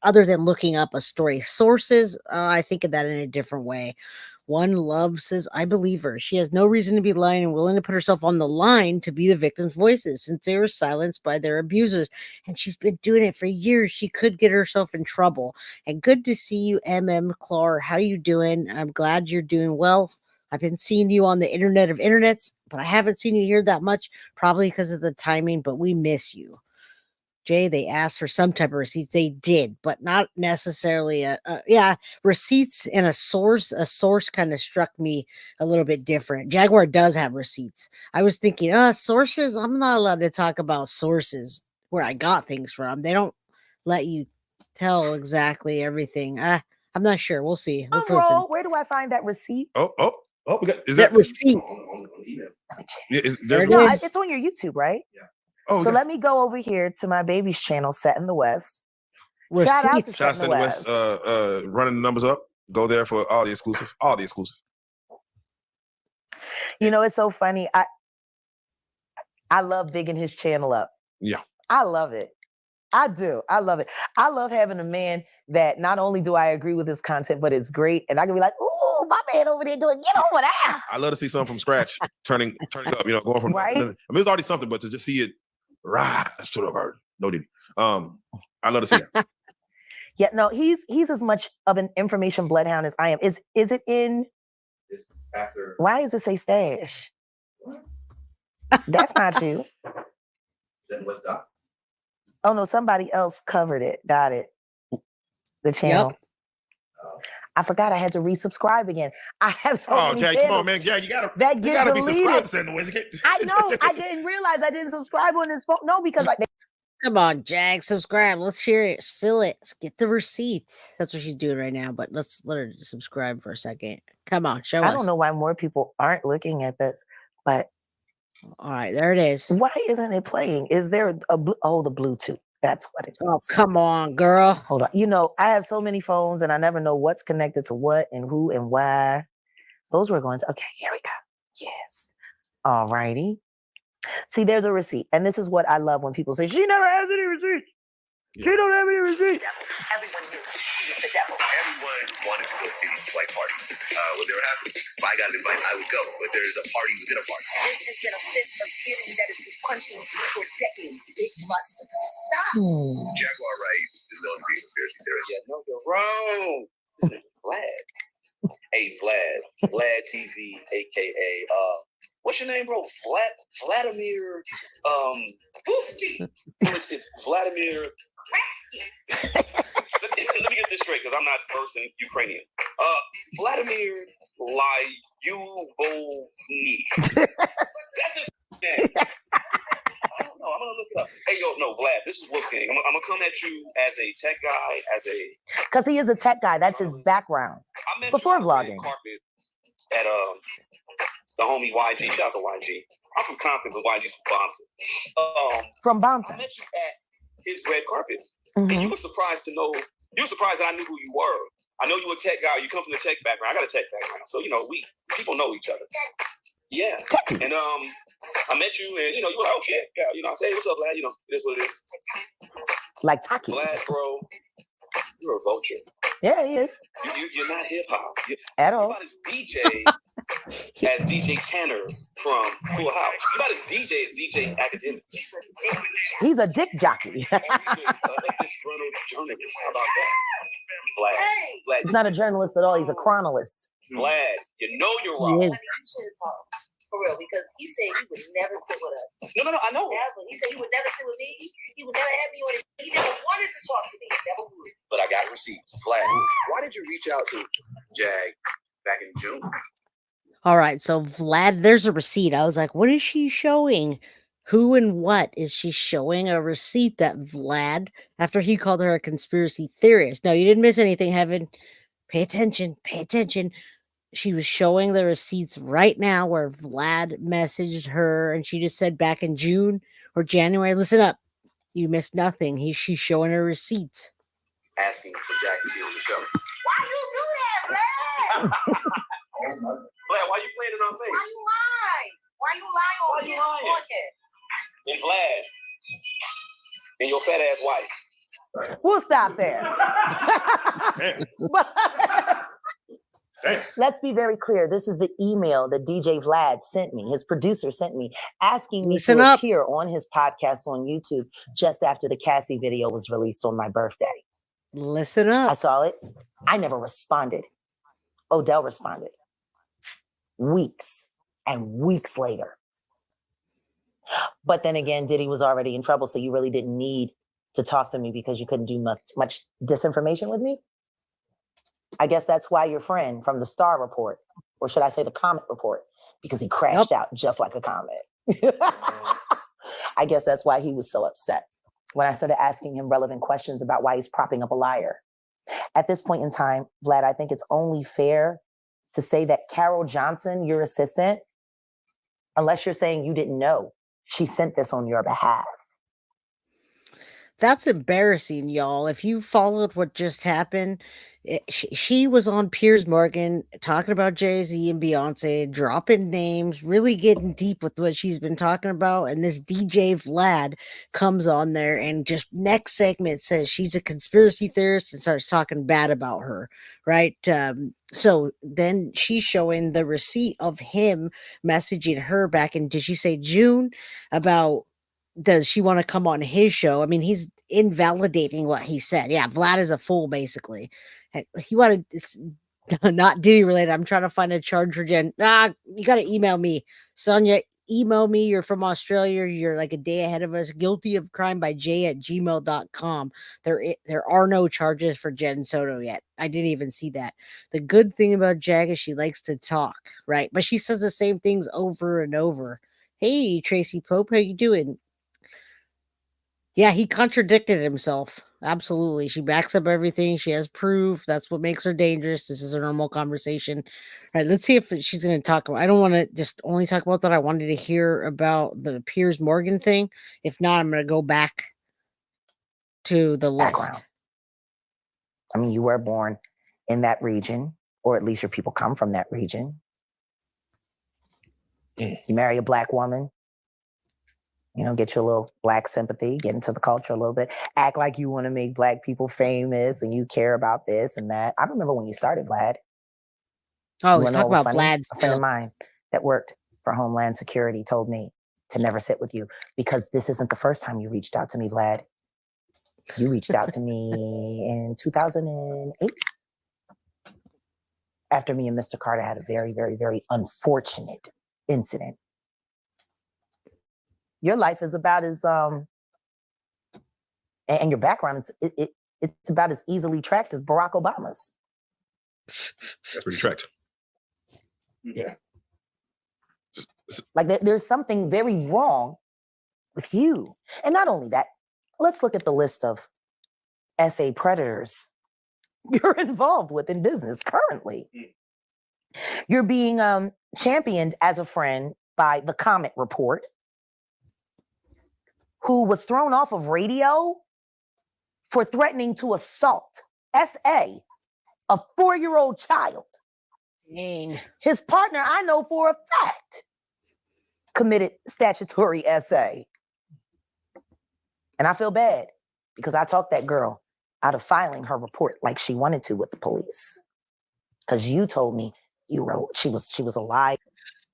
Other than looking up a story sources, I think of that in a different way. One Love says, I believe her. She has no reason to be lying and willing to put herself on the line to be the victim's voices since they were silenced by their abusers. And she's been doing it for years. She could get herself in trouble. And good to see you, Clar. How you doing? I'm glad you're doing well. I've been seeing you on the internet of internets, but I haven't seen you here that much, probably because of the timing, but we miss you. Jay, they asked for some type of receipts. They did, but not necessarily receipts and a source. A source kind of struck me a little bit different. Jaguar does have receipts. I was thinking, sources. I'm not allowed to talk about sources. where I got things from. They don't let you tell exactly everything. I'm not sure. We'll see. Let's listen. Where do I find that receipt? Oh, we got that receipt. Yeah, it's on your YouTube, right? Yeah. Oh, so let me go over here to my baby's channel, Set in the West. Receipts. Shout out to Shout out Set in the West. running the numbers up. Go there for all the exclusive. You know, it's so funny. I love bigging his channel up. Yeah. I love it. I do. I love it. I love having a man that not only do I agree with his content, but it's great. And I can be like, ooh, my man over there doing, get over there. I love to see something from scratch, turning up, going from right. I mean, it's already something, but to just see it rise to the bird. No Diddy. I love to see that. Yeah, no, he's as much of an information bloodhound as I am. Is it in after? Why does it say stash? That's not you. Then what's that? Oh no, somebody else covered it. Got it. The channel. Yep. I forgot I had to resubscribe again. I have so many Jay, channels. come on, man. Yeah, you gotta deleted. be subscribed to Send the Wiz. I know. I didn't realize I didn't subscribe on this phone. No, because come on, Jag, subscribe. Let's hear it. Fill it. Let's get the receipts. That's what she's doing right now. But let's let her subscribe for a second. Come on, show us. I don't know why more people aren't looking at this, but all right, there it is. Why isn't it playing? Is there the Bluetooth? That's what it is. Oh, come on, girl. Hold on. You know, I have so many phones and I never know what's connected to what and who and why. Those were going to, okay, here we go. Yes. All righty. See, there's a receipt. And this is what I love when people say, she never has any receipts. She don't have any receipts. Everyone knew she was the devil. Everyone wanted to go to these white parties. When they were happening, if I got an invite, I would go. But there's a party within a party. This has been a fist of tyranny that has been punching for decades. It must stop. Jaguar Wright is known to be a conspiracy theorist. Yeah, no, you're wrong. Vlad. Hey, Vlad TV, aka what's your name, bro? Vladimir PUFFY. It's Vladimir. Let me get this straight, because I'm not person Ukrainian. Vladimir Lyubovny. That's his name. I don't know. I'm gonna look it up. Hey, yo, no, Vlad. This is Wolfgang. I'm gonna come at you as a tech guy, because he is a tech guy. That's his background. I met before you vlogging. Carpet at the homie YG. Shout out to YG. I'm from Compton, but YG's from Bompton. From Bompton. I met you at his red carpet, and you were surprised to know. You were surprised that I knew who you were. I know you were a tech guy. You come from the tech background. I got a tech background, so people know each other. Yeah, and I met you, and you were like, oh shit, yeah, I say, hey, what's up, Vlad? It is what it is. Like Taki. Vlad, bro, you're a vulture. Yeah, he is. You're not hip hop at all. You're about as DJ as DJ Tanner from Full House. You're about as DJ as DJ Academic. He's a dick jockey. Disgruntled journalist. How about that? Vlad. He's not a journalist at all. He's a chroniclist. Vlad, you know you're wrong. For real, because he said he would never sit with us. No, I know. Never. He said he would never sit with me. He would never have me on it. He never wanted to talk to me. Never would. But I got receipts. Vlad, why did you reach out to Jag back in June? All right, so Vlad, there's a receipt. I was like, what is she showing? Who and what is she showing? A receipt that Vlad, after he called her a conspiracy theorist. No, you didn't miss anything, Heaven. Pay attention. Pay attention. She was showing the receipts right now where Vlad messaged her, and she just said back in June or January, listen up, you missed nothing. She's showing her receipts. Asking for Jack to be on the show. Why you do that, Vlad? Vlad, why you playing in our face? Why you lying? Why you lying on this podcast? And Vlad, and your fat ass wife. We'll stop there. Let's be very clear. This is the email that DJ Vlad sent me. His producer sent me asking me to appear on his podcast on YouTube just after the Cassie video was released on my birthday. Listen up. I saw it. I never responded. Odell responded. Weeks and weeks later. But then again, Diddy was already in trouble, so you really didn't need to talk to me because you couldn't do much disinformation with me. I guess that's why your friend from the Star Report, or should I say the Comet Report, because he crashed out just like a comet. I guess that's why he was so upset. when I started asking him relevant questions about why he's propping up a liar. At this point in time, Vlad, I think it's only fair to say that Carol Johnson, your assistant, unless you're saying you didn't know, she sent this on your behalf. That's embarrassing, y'all. If you followed what just happened, she was on Piers Morgan talking about Jay-Z and Beyonce, dropping names, really getting deep with what she's been talking about. And this DJ Vlad comes on there and just next segment says she's a conspiracy theorist and starts talking bad about her, right? So then she's showing the receipt of him messaging her back in, did she say June, about does she want to come on his show? I mean, he's invalidating what he said. Yeah, Vlad is a fool, basically. He wanted, it's not Diddy related. I'm trying to find a charge for Jen. You got to email me. Sonia, email me. You're from Australia. You're like a day ahead of us. Guilty of crime by j@gmail.com. There are no charges for Jen Soto yet. I didn't even see that. The good thing about Jag is she likes to talk, right? But she says the same things over and over. Hey, Tracy Pope, how you doing? Yeah, he contradicted himself. Absolutely. She backs up everything. She has proof. That's what makes her dangerous. This is a normal conversation. All right, let's see if she's going to talk about. I don't want to just only talk about that. I wanted to hear about the Piers Morgan thing. If not, I'm going to go back to the list. I mean, you were born in that region, or at least your people come from that region. You marry a Black woman. You know, get your little Black sympathy, get into the culture a little bit, act like you want to make Black people famous and you care about this and that. I remember when you started, Vlad. Oh, he's talking about Vlad. A friend of mine that worked for Homeland Security told me to never sit with you because this isn't the first time you reached out to me, Vlad. You reached out to me in 2008 after me and Mr. Carter had a very, very, very unfortunate incident. Your life is about as and your background it's about as easily tracked as Barack Obama's. That's pretty tracked. Yeah. Like there's something very wrong with you. And not only that, let's look at the list of SA predators you're involved with in business currently. You're being championed as a friend by the Comet Report, who was thrown off of radio for threatening to assault SA, a 4-year-old child. Dang. His partner, I know for a fact, committed statutory SA. And I feel bad because I talked that girl out of filing her report like she wanted to with the police. Because you told me you wrote she was a lie.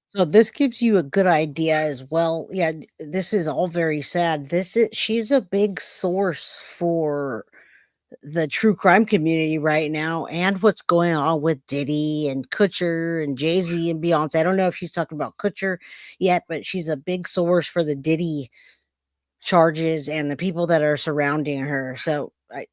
So this gives you a good idea as well. Yeah, this is all very sad. She's a big source for the true crime community right now and what's going on with Diddy and Kutcher and Jay-Z and Beyonce. I don't know if she's talking about Kutcher yet, but she's a big source for the Diddy charges and the people that are surrounding her. So I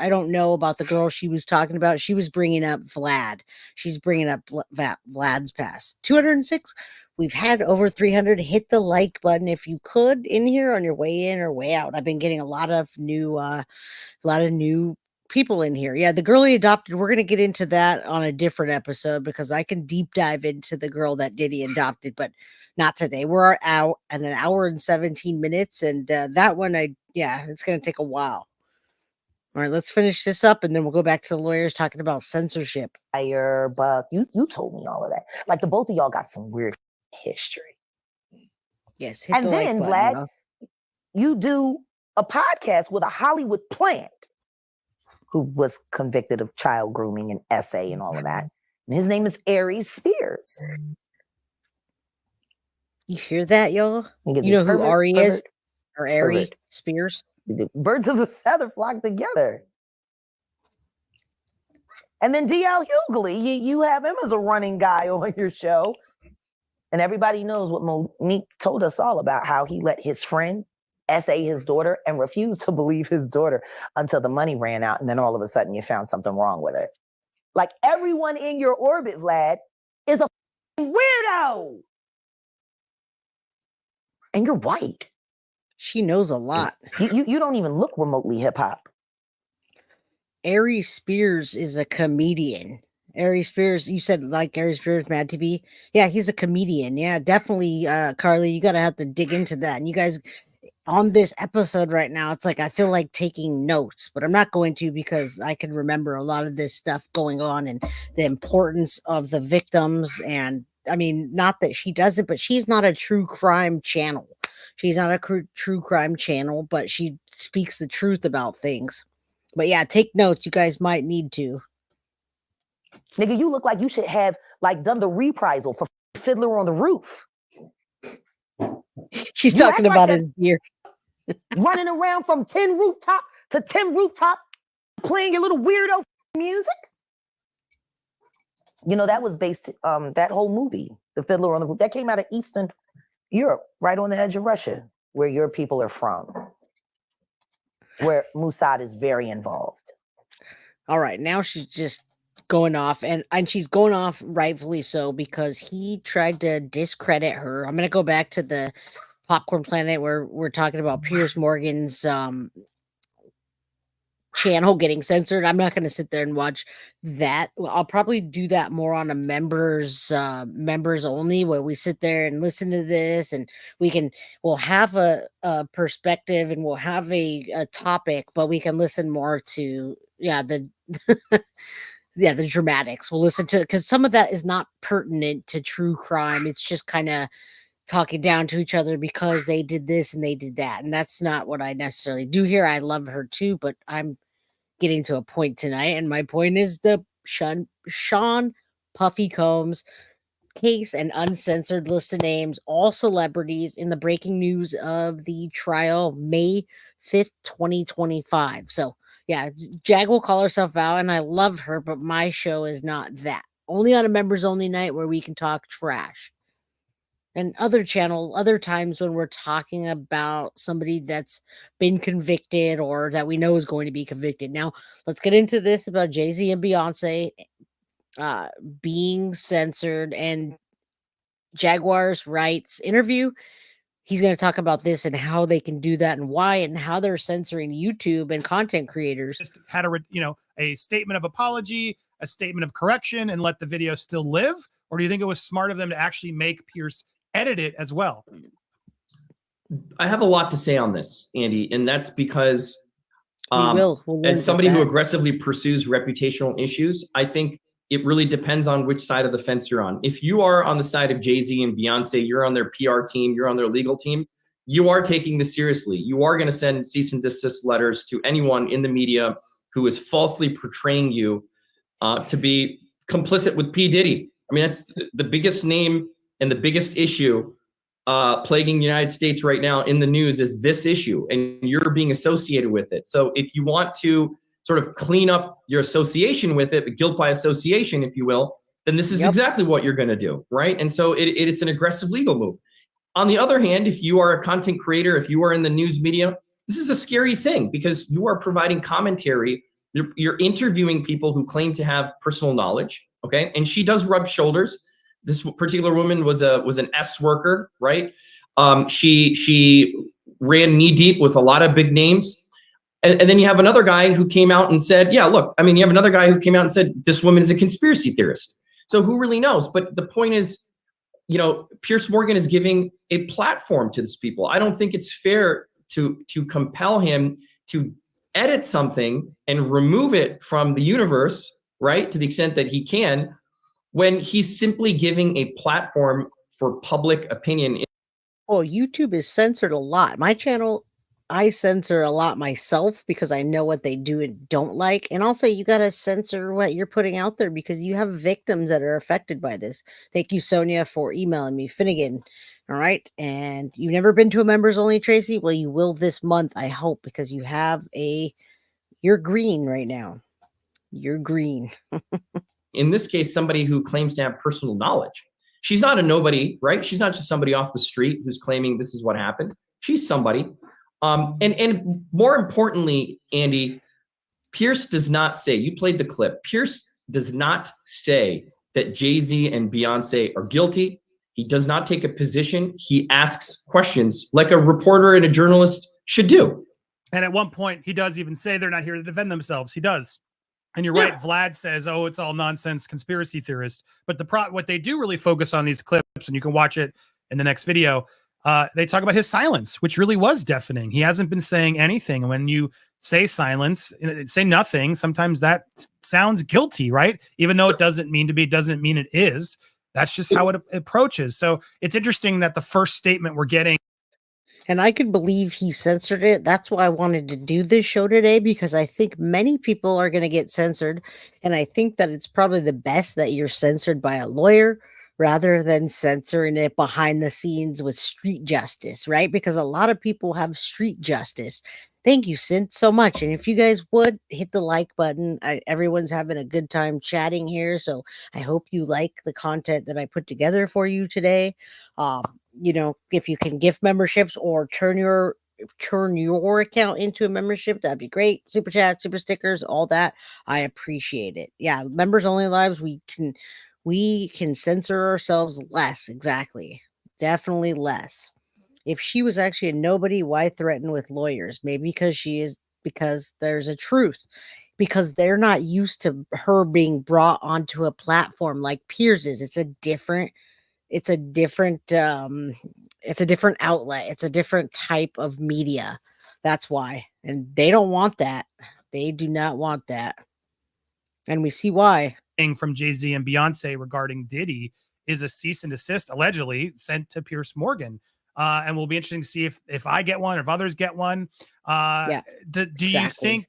don't know about the girl she was talking about. She was bringing up Vlad. She's bringing up Vlad's past. 206. We've had over 300. Hit the like button if you could in here on your way in or way out. I've been getting a lot of new people in here. Yeah, the girl he adopted. We're gonna get into that on a different episode because I can deep dive into the girl that Diddy adopted, but not today. We're out at an hour and 17 minutes, and that one, it's gonna take a while. All right, let's finish this up, and then we'll go back to the lawyers talking about censorship. But you told me all of that. Like the both of y'all got some weird history. Yes, hit and the then like button, Vlad, you do a podcast with a Hollywood plant who was convicted of child grooming and SA and all of that. And his name is Aries Spears. You hear that, y'all? You know who Ari is? Or Ari Spears? Birds of a feather flock together. And then DL Hughley, you have him as a running guy on your show. And everybody knows what Monique told us all about, how he let his friend SA his daughter and refused to believe his daughter until the money ran out. And then all of a sudden you found something wrong with it. Like everyone in your orbit, Vlad, is a weirdo. And you're white. She knows a lot. You don't even look remotely hip hop. Ari Spears is a comedian. Ari Spears, you said like Ari Spears, Mad TV. Yeah, he's a comedian. Yeah, definitely, Carly, you gotta have to dig into that. And you guys on this episode right now, it's like I feel like taking notes, but I'm not going to because I can remember a lot of this stuff going on and the importance of the victims. And I mean, not that she doesn't, but she's not a true crime channel. She's not a true crime channel, but she speaks the truth about things. But yeah, take notes. You guys might need to. Nigga, you look like you should have like done the reprisal for Fiddler on the Roof. She's talking about his beard. Running around from 10 rooftop to 10 rooftop, playing your little weirdo music. You know, that was based, that whole movie, The Fiddler on the Roof, that came out of Eastern Europe, right on the edge of Russia, where your people are from, where Mossad is very involved. All right, now she's just going off, and she's going off rightfully so, because he tried to discredit her. I'm going to go back to the Popcorn Planet where we're talking about Piers Morgan's channel getting censored. I'm not going to sit there and watch that. I'll probably do that more on a members only, where we sit there and listen to this, and we'll have a perspective, and we'll have a topic, but we can listen more to the the dramatics. We'll listen to, because some of that is not pertinent to true crime. It's just kind of talking down to each other because they did this and they did that. And that's not what I necessarily do here. I love her too, but I'm getting to a point tonight. And my point is the Sean Puffy Combs case and uncensored list of names, all celebrities in the breaking news of the trial, May 5th, 2025. So yeah, Jag will call herself out, and I love her, but my show is not that. Only on a members only night where we can talk trash. And other channels, other times when we're talking about somebody that's been convicted or that we know is going to be convicted. Now, let's get into this about Jay-Z and Beyonce being censored, and Jaguar's Rights interview. He's going to talk about this and how they can do that and why, and how they're censoring YouTube and content creators. Just had a statement of apology, a statement of correction, and let the video still live? Or do you think it was smart of them to actually make Pierce edit it as well? I have a lot to say on this, Andy, and that's because we'll as somebody who aggressively pursues reputational issues, I think it really depends on which side of the fence you're on. If you are on the side of Jay-Z and Beyonce, you're on their PR team, you're on their legal team, you are taking this seriously. You are going to send cease and desist letters to anyone in the media who is falsely portraying you to be complicit with P. Diddy. I mean, that's the biggest name and the biggest issue plaguing the United States right now in the news is this issue, and you're being associated with it. So if you want to sort of clean up your association with it, guilt by association, if you will, then this is exactly what you're going to do, right? And so it's an aggressive legal move. On the other hand, if you are a content creator, if you are in the news media, this is a scary thing because you are providing commentary. You're interviewing people who claim to have personal knowledge, okay? And she does rub shoulders. This particular woman was an S worker, right? She ran knee deep with a lot of big names. And then you have another guy who came out and said, yeah, look, I mean, you have another guy who came out and said, this woman is a conspiracy theorist. So who really knows? But the point is, Piers Morgan is giving a platform to these people. I don't think it's fair to compel him to edit something and remove it from the universe, right? To the extent that he can, when he's simply giving a platform for public opinion. Oh, YouTube is censored a lot. My channel, I censor a lot myself because I know what they do and don't like. And also you got to censor what you're putting out there because you have victims that are affected by this. Thank you, Sonia, for emailing me. Finnegan. All right. And you've never been to a members only, Tracy? Well, you will this month, I hope, because you have you're green right now. You're green. In this case, somebody who claims to have personal knowledge. She's not a nobody, right? She's not just somebody off the street who's claiming this is what happened. She's somebody. And more importantly, Andy, Pierce does not say, you played the clip, Pierce does not say that Jay-Z and Beyonce are guilty. He does not take a position. He asks questions like a reporter and a journalist should do. And at one point, he does even say they're not here to defend themselves. He does. And you're right. Vlad says, oh, it's all nonsense, conspiracy theorists. But what they do really focus on these clips, and you can watch it in the next video, they talk about his silence, which really was deafening. He hasn't been saying anything. And when you say silence, say nothing, sometimes that sounds guilty, right? Even though it doesn't mean to be, doesn't mean it is. That's just how it approaches. So it's interesting that the first statement we're getting. And I could believe he censored it. That's why I wanted to do this show today, because I think many people are going to get censored. And I think that it's probably the best that you're censored by a lawyer rather than censoring it behind the scenes with street justice, right? Because a lot of people have street justice. Thank you, Cint, so much. And if you guys would hit the like button, everyone's having a good time chatting here. So I hope you like the content that I put together for you today. You know, if you can gift memberships or turn your account into a membership, that'd be great. Super chat, super stickers, all that. I appreciate it. Yeah, members only lives. We can censor ourselves less. Exactly. Definitely less. If she was actually a nobody, why threaten with lawyers? Maybe because there's a truth. Because they're not used to her being brought onto a platform like Piers is. It's a different outlet. It's a different type of media. That's why. And they don't want that. They do not want that. And we see why. From Jay-Z and Beyonce regarding Diddy is a cease and desist, allegedly sent to Piers Morgan. And we'll be interesting to see if I get one or if others get one. Do you think,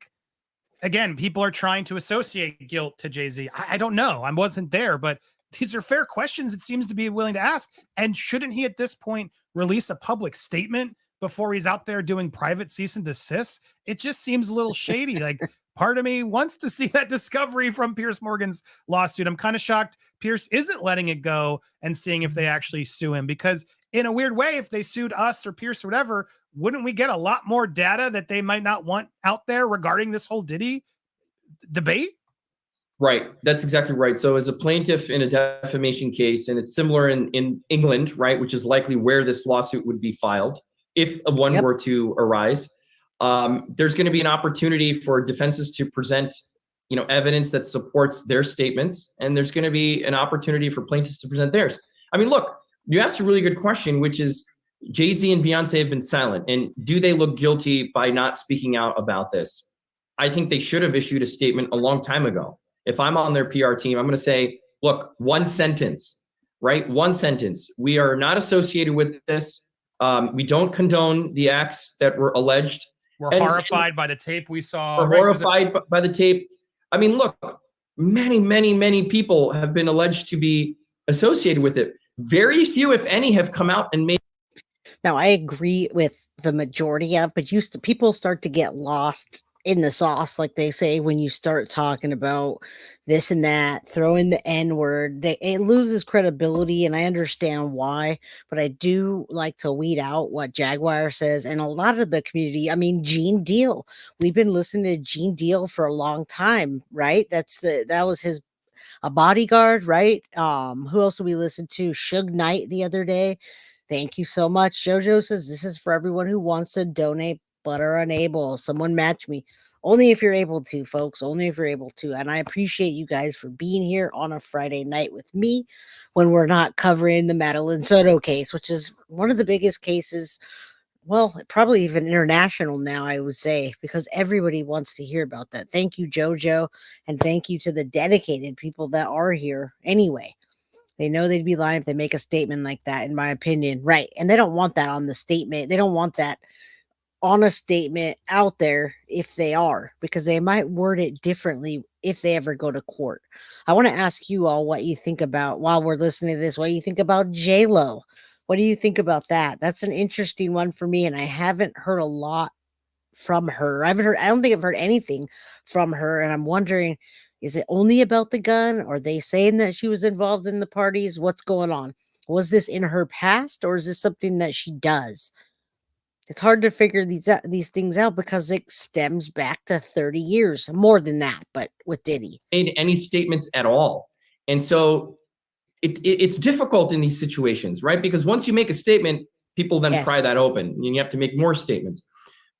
again, people are trying to associate guilt to Jay-Z? I don't know. I wasn't there, but these are fair questions it seems to be willing to ask. And shouldn't he at this point release a public statement before he's out there doing private cease and desist? It just seems a little shady. Like, part of me wants to see that discovery from Piers Morgan's lawsuit. I'm kind of shocked Piers isn't letting it go and seeing if they actually sue him, because in a weird way, if they sued us or Piers or whatever, wouldn't we get a lot more data that they might not want out there regarding this whole Diddy debate? Right. That's exactly right. So as a plaintiff in a defamation case, and it's similar in England, right, which is likely where this lawsuit would be filed, if one were to arise, there's going to be an opportunity for defenses to present, evidence that supports their statements. And there's going to be an opportunity for plaintiffs to present theirs. I mean, look, you asked a really good question, which is Jay-Z and Beyonce have been silent. And do they look guilty by not speaking out about this? I think they should have issued a statement a long time ago. If I'm on their PR team, I'm going to say, look, one sentence, right? One sentence. We are not associated with this. We don't condone the acts that were alleged. We're horrified by the tape we saw. We're horrified by the tape. I mean, look, many, many, many people have been alleged to be associated with it. Very few, if any, have come out and made. Now, I agree with the majority of, but people start to get lost in the sauce, like they say, when you start talking about this and that, throw in the N-word, it loses credibility, and I understand why, but I do like to weed out what Jaguar says, and a lot of the community, I mean, Gene Deal, we've been listening to Gene Deal for a long time, right? That was a bodyguard, right? Who else did we listen to? Suge Knight the other day. Thank you so much. Jojo says, this is for everyone who wants to donate but are unable. Someone match me. Only if you're able to, folks. Only if you're able to. And I appreciate you guys for being here on a Friday night with me when we're not covering the Madeline Soto case, which is one of the biggest cases, well, probably even international now, I would say, because everybody wants to hear about that. Thank you, Jojo. And thank you to the dedicated people that are here anyway. They know they'd be lying if they make a statement like that, in my opinion. Right. And they don't want that on the statement. They don't want that on a statement out there if they are, because they might word it differently if they ever go to court. I want to ask you all what you think about, while we're listening to this, what you think about J-Lo. What do you think about that? That's an interesting one for me, and I haven't heard a lot from her. I don't think I've heard anything from her, and I'm wondering, is it only about the gun? Are they saying that she was involved in the parties? What's going on? Was this in her past, or is this something that she does? It's hard to figure these things out because it stems back to 30 years, more than that, but with Diddy. Made any statements at all. And so it's difficult in these situations, right? Because once you make a statement, people then pry that open, and you have to make more statements.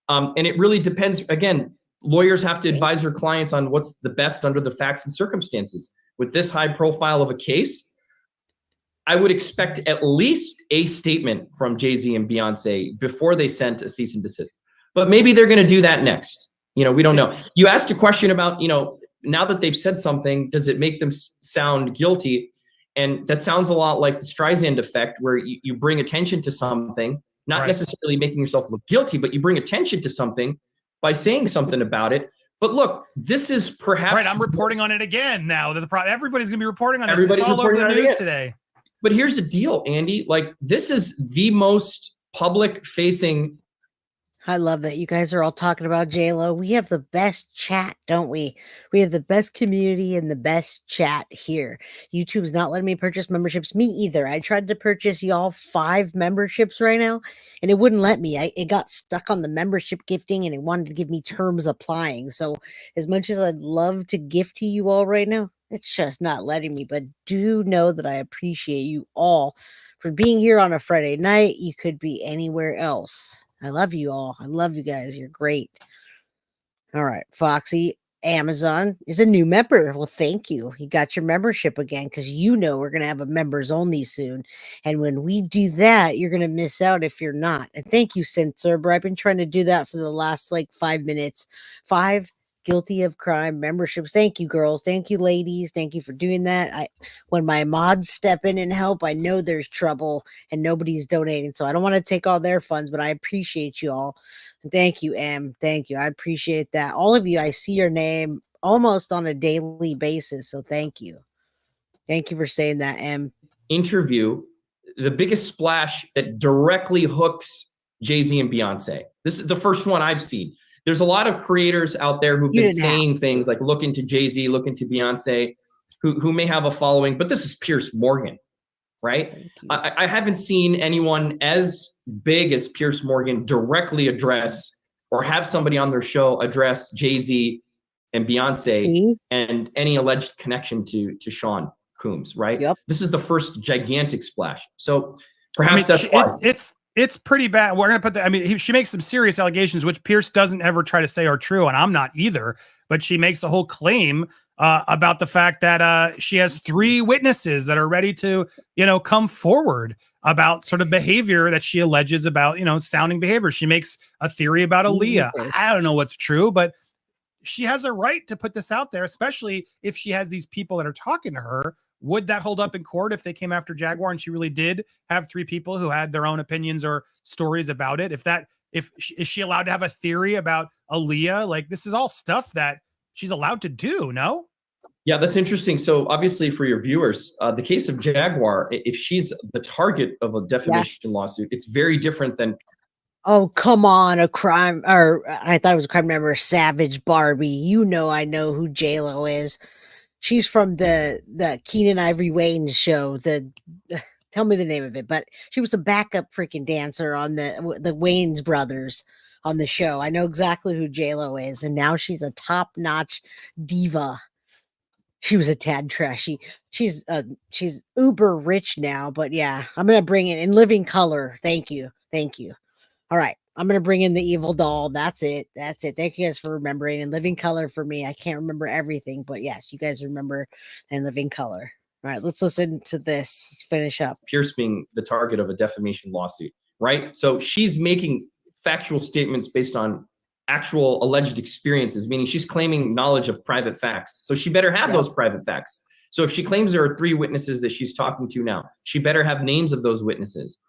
And it really depends. Again, lawyers have to advise their clients on what's the best under the facts and circumstances. With this high profile of a case, I would expect at least a statement from Jay-Z and Beyonce before they sent a cease and desist. But maybe they're going to do that next. We don't know. You asked a question about, now that they've said something, does it make them sound guilty? And that sounds a lot like the Streisand effect, where you bring attention to something, not necessarily making yourself look guilty, but you bring attention to something by saying something about it. But look, this is perhaps I'm reporting on it again now. Everybody's going to be reporting on this. Everybody's It's all over reporting the on it news again. today. But here's the deal, Andy. Like, this is the most public-facing. I love that you guys are all talking about J-Lo. We have the best chat, don't we? We have the best community and the best chat here. YouTube's not letting me purchase memberships. Me either. I tried to purchase y'all 5 memberships right now, and it wouldn't let me. It got stuck on the membership gifting, and it wanted to give me terms applying. So as much as I'd love to gift to you all right now, it's just not letting me. But do know that I appreciate you all for being here on a Friday night. You could be anywhere else. I love you all. I love you guys. You're great. All right. Foxy, Amazon is a new member. Well, thank you. You got your membership again, because we're going to have a members only soon. And when we do that, you're going to miss out if you're not. And thank you, Censorship. I've been trying to do that for the last 5 minutes. 5 guilty of crime memberships. Thank you, girls. Thank you, ladies. Thank you for doing that. When my mods step in and help, I know there's trouble and nobody's donating, so I don't want to take all their funds, but I appreciate you all. And thank you, Em. Thank you. I appreciate that. All of you, I see your name almost on a daily basis, so thank you. Thank you for saying that, Em. Interview, the biggest splash that directly hooks Jay-Z and Beyonce. This is the first one I've seen. There's a lot of creators out there who've been saying things like look into Jay-Z, look into Beyonce, who may have a following, but this is Piers Morgan, right? I haven't seen anyone as big as Piers Morgan directly address or have somebody on their show address Jay-Z and Beyonce and any alleged connection to Sean Combs, right? Yep. This is the first gigantic splash. So perhaps that's why. It's pretty bad. We're going to put that. She makes some serious allegations, which Pierce doesn't ever try to say are true, and I'm not either. But she makes a whole claim about the fact that she has 3 witnesses that are ready to, come forward about sort of behavior that she alleges about, sounding behavior. She makes a theory about Aaliyah. I don't know what's true, but she has a right to put this out there, especially if she has these people that are talking to her. Would that hold up in court if they came after Jaguar and she really did have 3 people who had their own opinions or stories about it? Is she allowed to have a theory about Aaliyah? Like, this is all stuff that she's allowed to do, no? Yeah, that's interesting. So obviously for your viewers, the case of Jaguar, if she's the target of a defamation lawsuit, it's very different than. Oh, come on, a crime, or I thought it was a crime member, Savage Barbie. I know who J-Lo is. She's from the Keenan Ivory Wayans show. Tell me the name of it, but she was a backup freaking dancer on the Wayans brothers on the show. I know exactly who J-Lo is, and now she's a top-notch diva. She was a tad trashy. She's uber rich now, but yeah, I'm gonna bring it in living color. Thank you. All right. I'm going to bring in the evil doll. That's it. Thank you guys for remembering. In living color for me. I can't remember everything, but yes, you guys remember in living color. All right, let's listen to this. Let's finish up. Pierce being the target of a defamation lawsuit, right? So she's making factual statements based on actual alleged experiences, meaning she's claiming knowledge of private facts. So she better have those private facts. So if she claims there are 3 witnesses that she's talking to now, she better have names of those witnesses.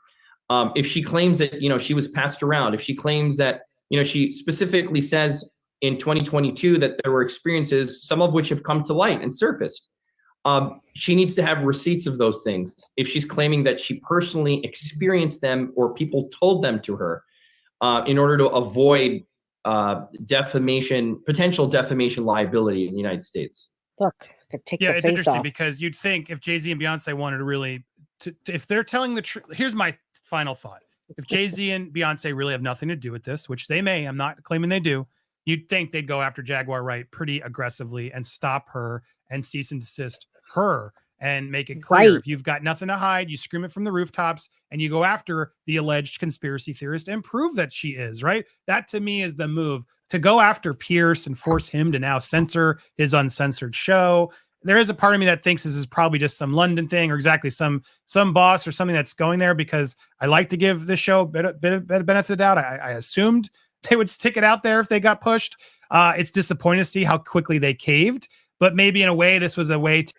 If she claims that, she was passed around, if she claims that, she specifically says in 2022 that there were experiences, some of which have come to light and surfaced, she needs to have receipts of those things. If she's claiming that she personally experienced them or people told them to her, in order to avoid potential defamation liability in the United States. Look, I could take the face it's interesting off. Because you'd think if Jay-Z and Beyonce wanted to really, if they're telling the truth, here's my final thought. If Jay-Z and Beyonce really have nothing to do with this, which they may, I'm not claiming they do, you'd think they'd go after Jaguar Wright pretty aggressively and stop her and cease and desist her and make it clear. Right. If you've got nothing to hide, you scream it from the rooftops and you go after the alleged conspiracy theorist and prove that she is, right? That to me is the move, to go after Pierce and force him to now censor his uncensored show. There is a part of me that thinks this is probably just some London thing, or exactly some boss or something that's going there, because I like to give the show a bit of benefit of the doubt. I assumed they would stick it out there if they got pushed. It's disappointing to see how quickly they caved, but maybe in a way, this was a way to.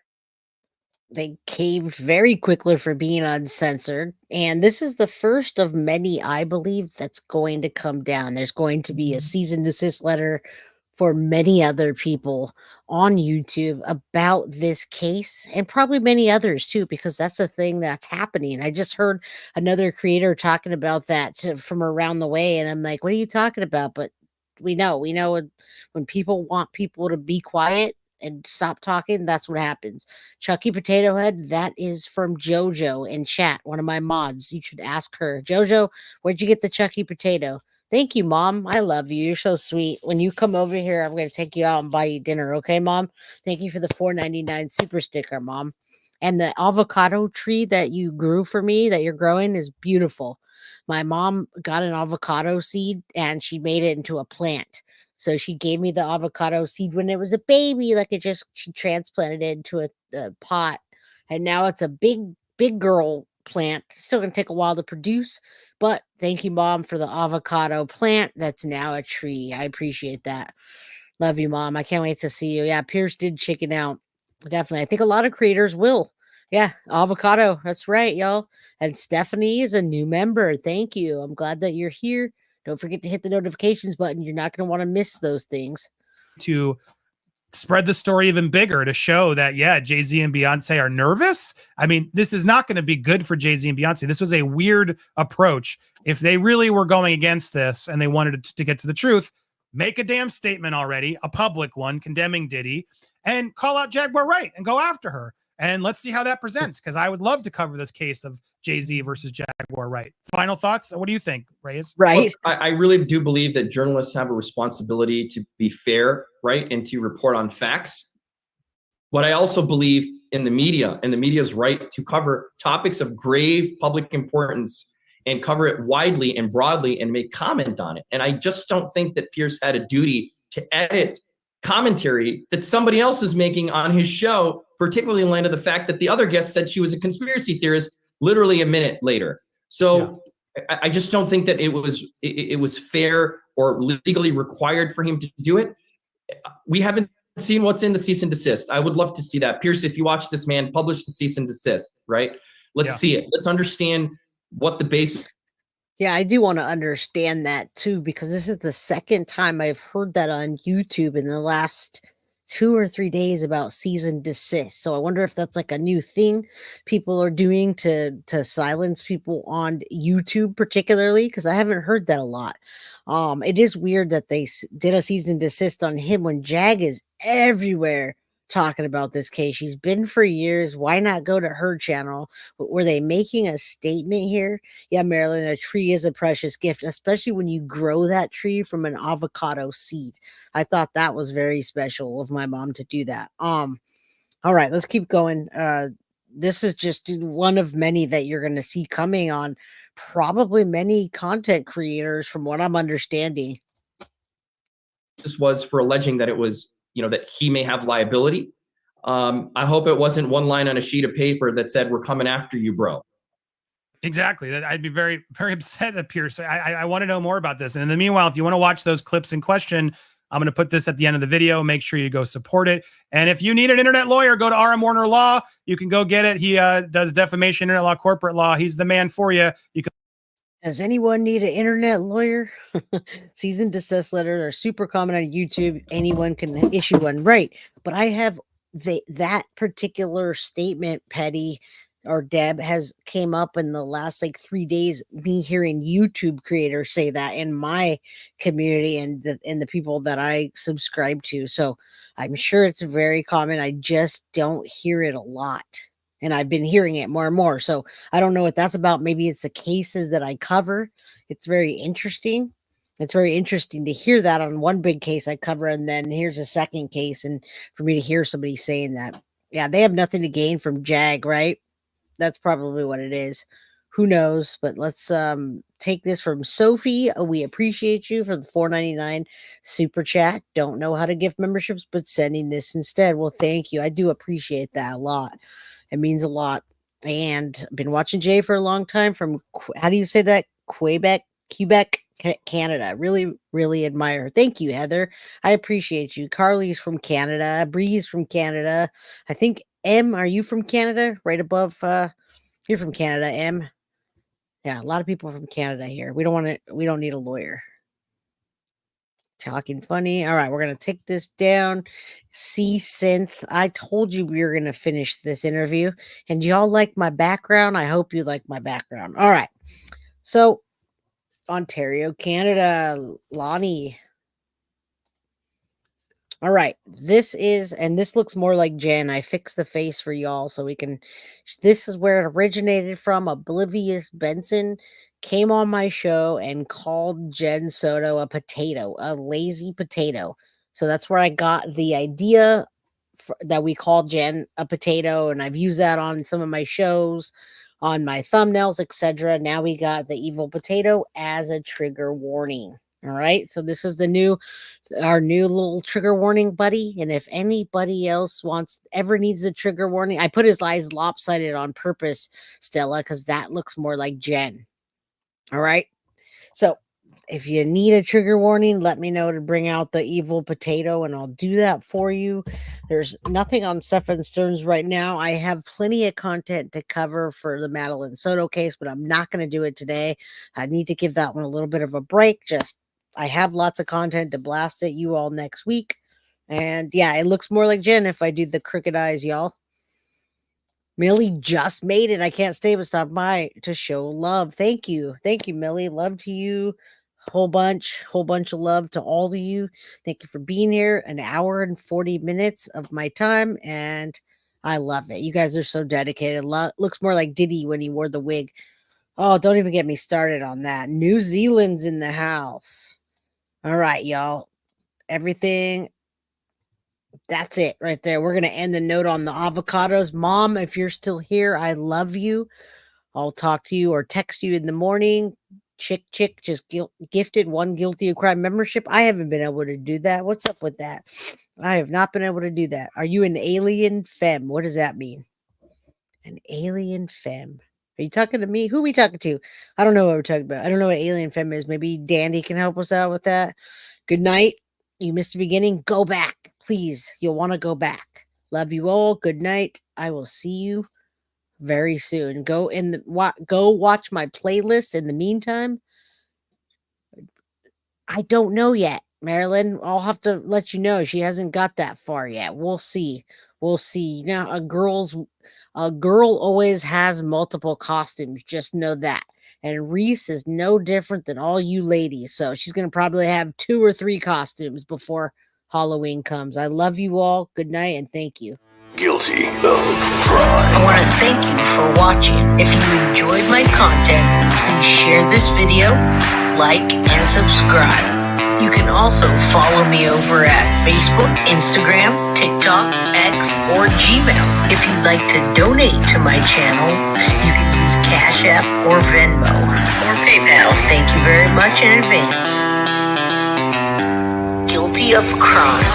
They caved very quickly for being uncensored. And this is the first of many, I believe, that's going to come down. There's going to be a cease and desist letter for many other people on YouTube about this case, and probably many others too, because that's a thing that's happening. I just heard another creator talking about that from around the way, and I'm like, what are you talking about? But we know when people want people to be quiet and stop talking, that's what happens. Chucky Potato Head, that is from JoJo in chat, one of my mods. You should ask her. JoJo, where'd you get the Chucky Potato? Thank you, Mom. I love you. You're so sweet. When you come over here, I'm going to take you out and buy you dinner. Okay, Mom? Thank you for the $4.99 super sticker, Mom. And the avocado tree that you grew for me, that you're growing, is beautiful. My mom got an avocado seed and she made it into a plant. So she gave me the avocado seed when it was a baby, she transplanted it into a pot. And now it's a big girl plant. Still going to take a while to produce, but thank you, Mom, for the avocado plant that's now a tree. I appreciate that. Love you, Mom. I can't wait to see you. Yeah, Pierce did chicken out. Definitely. I think a lot of creators will. Yeah, avocado. That's right, y'all. And Stephanie is a new member. Thank you. I'm glad that you're here. Don't forget to hit the notifications button. You're not going to want to miss those things. To spread the story even bigger, to show that, yeah, Jay-Z and Beyonce are nervous. I mean, this is not going to be good for Jay-Z and Beyonce. This was a weird approach. If they really were going against this and they wanted to get to the truth, make a damn statement already, a public one, condemning Diddy, and call out Jaguar Wright and go after her. And let's see how that presents, because I would love to cover this case of Jay-Z versus Jaguar Wright. Final thoughts? What do you think, Reyes? Right. Well, I really do believe that journalists have a responsibility to be fair, right, and to report on facts. But I also believe in the media and the media's right to cover topics of grave public importance and cover it widely and broadly and make comment on it. And I just don't think that Pierce had a duty to edit commentary that somebody else is making on his show, particularly in light of the fact that the other guest said she was a conspiracy theorist literally a minute later. So yeah. I just don't think that it was fair or legally required for him to do it. We haven't seen what's in the cease and desist. I would love to see that. Pierce, if you watch this, man, publish the cease and desist, right? Let's see it. Let's understand what the basis. Yeah, I do want to understand that too, because this is the second time I've heard that on YouTube in the last 2 or 3 days about cease and desist. So I wonder if that's like a new thing people are doing to silence people on YouTube, particularly, because I haven't heard that a lot. It is weird that they did a cease and desist on him when Jag is everywhere talking about this case. She's been for years. Why not go to her channel? Were they making a statement here? Yeah, Marilyn, a tree is a precious gift, especially when you grow that tree from an avocado seed. I thought that was very special of my mom to do that. All right, let's keep going. This is just one of many that you're going to see coming on probably many content creators, from what I'm understanding. This was for alleging that it was, that he may have liability. I hope it wasn't one line on a sheet of paper that said, "We're coming after you, bro." Exactly. I'd be very, very upset at Pierce. I want to know more about this. And in the meanwhile, if you want to watch those clips in question, I'm going to put this at the end of the video. Make sure you go support it. And if you need an internet lawyer, go to RM Warner Law. You can go get it. He does defamation, internet law, corporate law. He's the man for you. You can. Does anyone need an internet lawyer? Cease and desist letters are super common on YouTube. Anyone can issue one, right? But I have that particular statement, Petty or Deb, has came up in the last 3 days. Me hearing YouTube creators say that in my community and the people that I subscribe to. So I'm sure it's very common. I just don't hear it a lot. And I've been hearing it more and more. So I don't know what that's about. Maybe it's the cases that I cover. It's very interesting. It's very interesting to hear that on one big case I cover. And then here's a second case. And for me to hear somebody saying that. Yeah, they have nothing to gain from Jag, right? That's probably what it is. Who knows? But let's take this from Sophie. We appreciate you for the $4.99 super chat. Don't know how to gift memberships, but sending this instead. Well, thank you. I do appreciate that a lot. It means a lot. And I've been watching Jay for a long time from, how do you say that? Quebec, Canada. Really, really admire her. Thank you, Heather. I appreciate you. Carly's from Canada. Bree's from Canada. I think M, are you from Canada? Right above, you're from Canada, M. Yeah, a lot of people from Canada here. We don't need a lawyer. Talking funny. All right, we're gonna take this down. C Synth. I told you we were gonna finish this interview, and y'all like my background. I hope you like my background. All right. So, Ontario, Canada, Lonnie. All right, this looks more like Jen. I fixed the face for y'all so we can. This is where it originated from. Oblivious Benson came on my show and called Jen Soto a potato, a lazy potato. So that's where I got the idea that we call Jen a potato, and I've used that on some of my shows, on my thumbnails, etc. Now we got the evil potato as a trigger warning. All right, so this is our new little trigger warning buddy. And if anybody else ever needs a trigger warning, I put his eyes lopsided on purpose, Stella, because that looks more like Jen. All right, so if you need a trigger warning, let me know to bring out the evil potato, and I'll do that for you. There's nothing on Stefan Stearns right now. I have plenty of content to cover for the Madeline Soto case, but I'm not going to do it today. I need to give that one a little bit of a break. I have lots of content to blast at you all next week. And yeah, it looks more like Jen if I do the crooked eyes, y'all. Millie just made it. I can't stay but stop by to show love. Thank you. Thank you, Millie. Love to you. Whole bunch of love to all of you. Thank you for being here. An hour and 40 minutes of my time, and I love it. You guys are so dedicated. Looks more like Diddy when he wore the wig. Oh, don't even get me started on that. New Zealand's in the house. All right, y'all. Everything. That's it right there. We're going to end the note on the avocados. Mom, if you're still here, I love you. I'll talk to you or text you in the morning. Chick just gifted one Guilty of Crime membership. I haven't been able to do that. What's up with that? I have not been able to do that. Are you an alien femme? What does that mean? An alien femme. Are you talking to me? Who are we talking to? I don't know what we're talking about. I don't know what alien femme is. Maybe Dandy can help us out with that. Good night. You missed the beginning. Go back, please. You'll want to go back. Love you all. Good night. I will see you very soon. Go watch my playlist. In the meantime, I don't know yet, Marilyn. I'll have to let you know. She hasn't got that far yet. We'll see. Now, a girl always has multiple costumes. Just know that. And Reese is no different than all you ladies. So she's going to probably have 2 or 3 costumes before Halloween comes. I love you all. Good night and thank you. Guilty of Crime. I want to thank you for watching. If you enjoyed my content, please share this video, like, and subscribe. You can also follow me over at Facebook, Instagram, TikTok, X, or Gmail. If you'd like to donate to my channel, you can use Cash App or Venmo or PayPal. Thank you very much in advance. Guilty of Crime.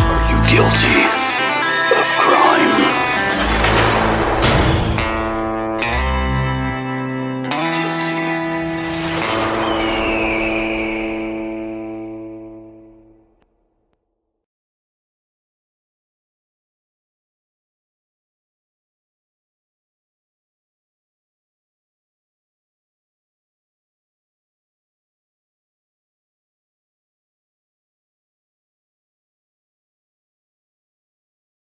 Are you guilty of crime?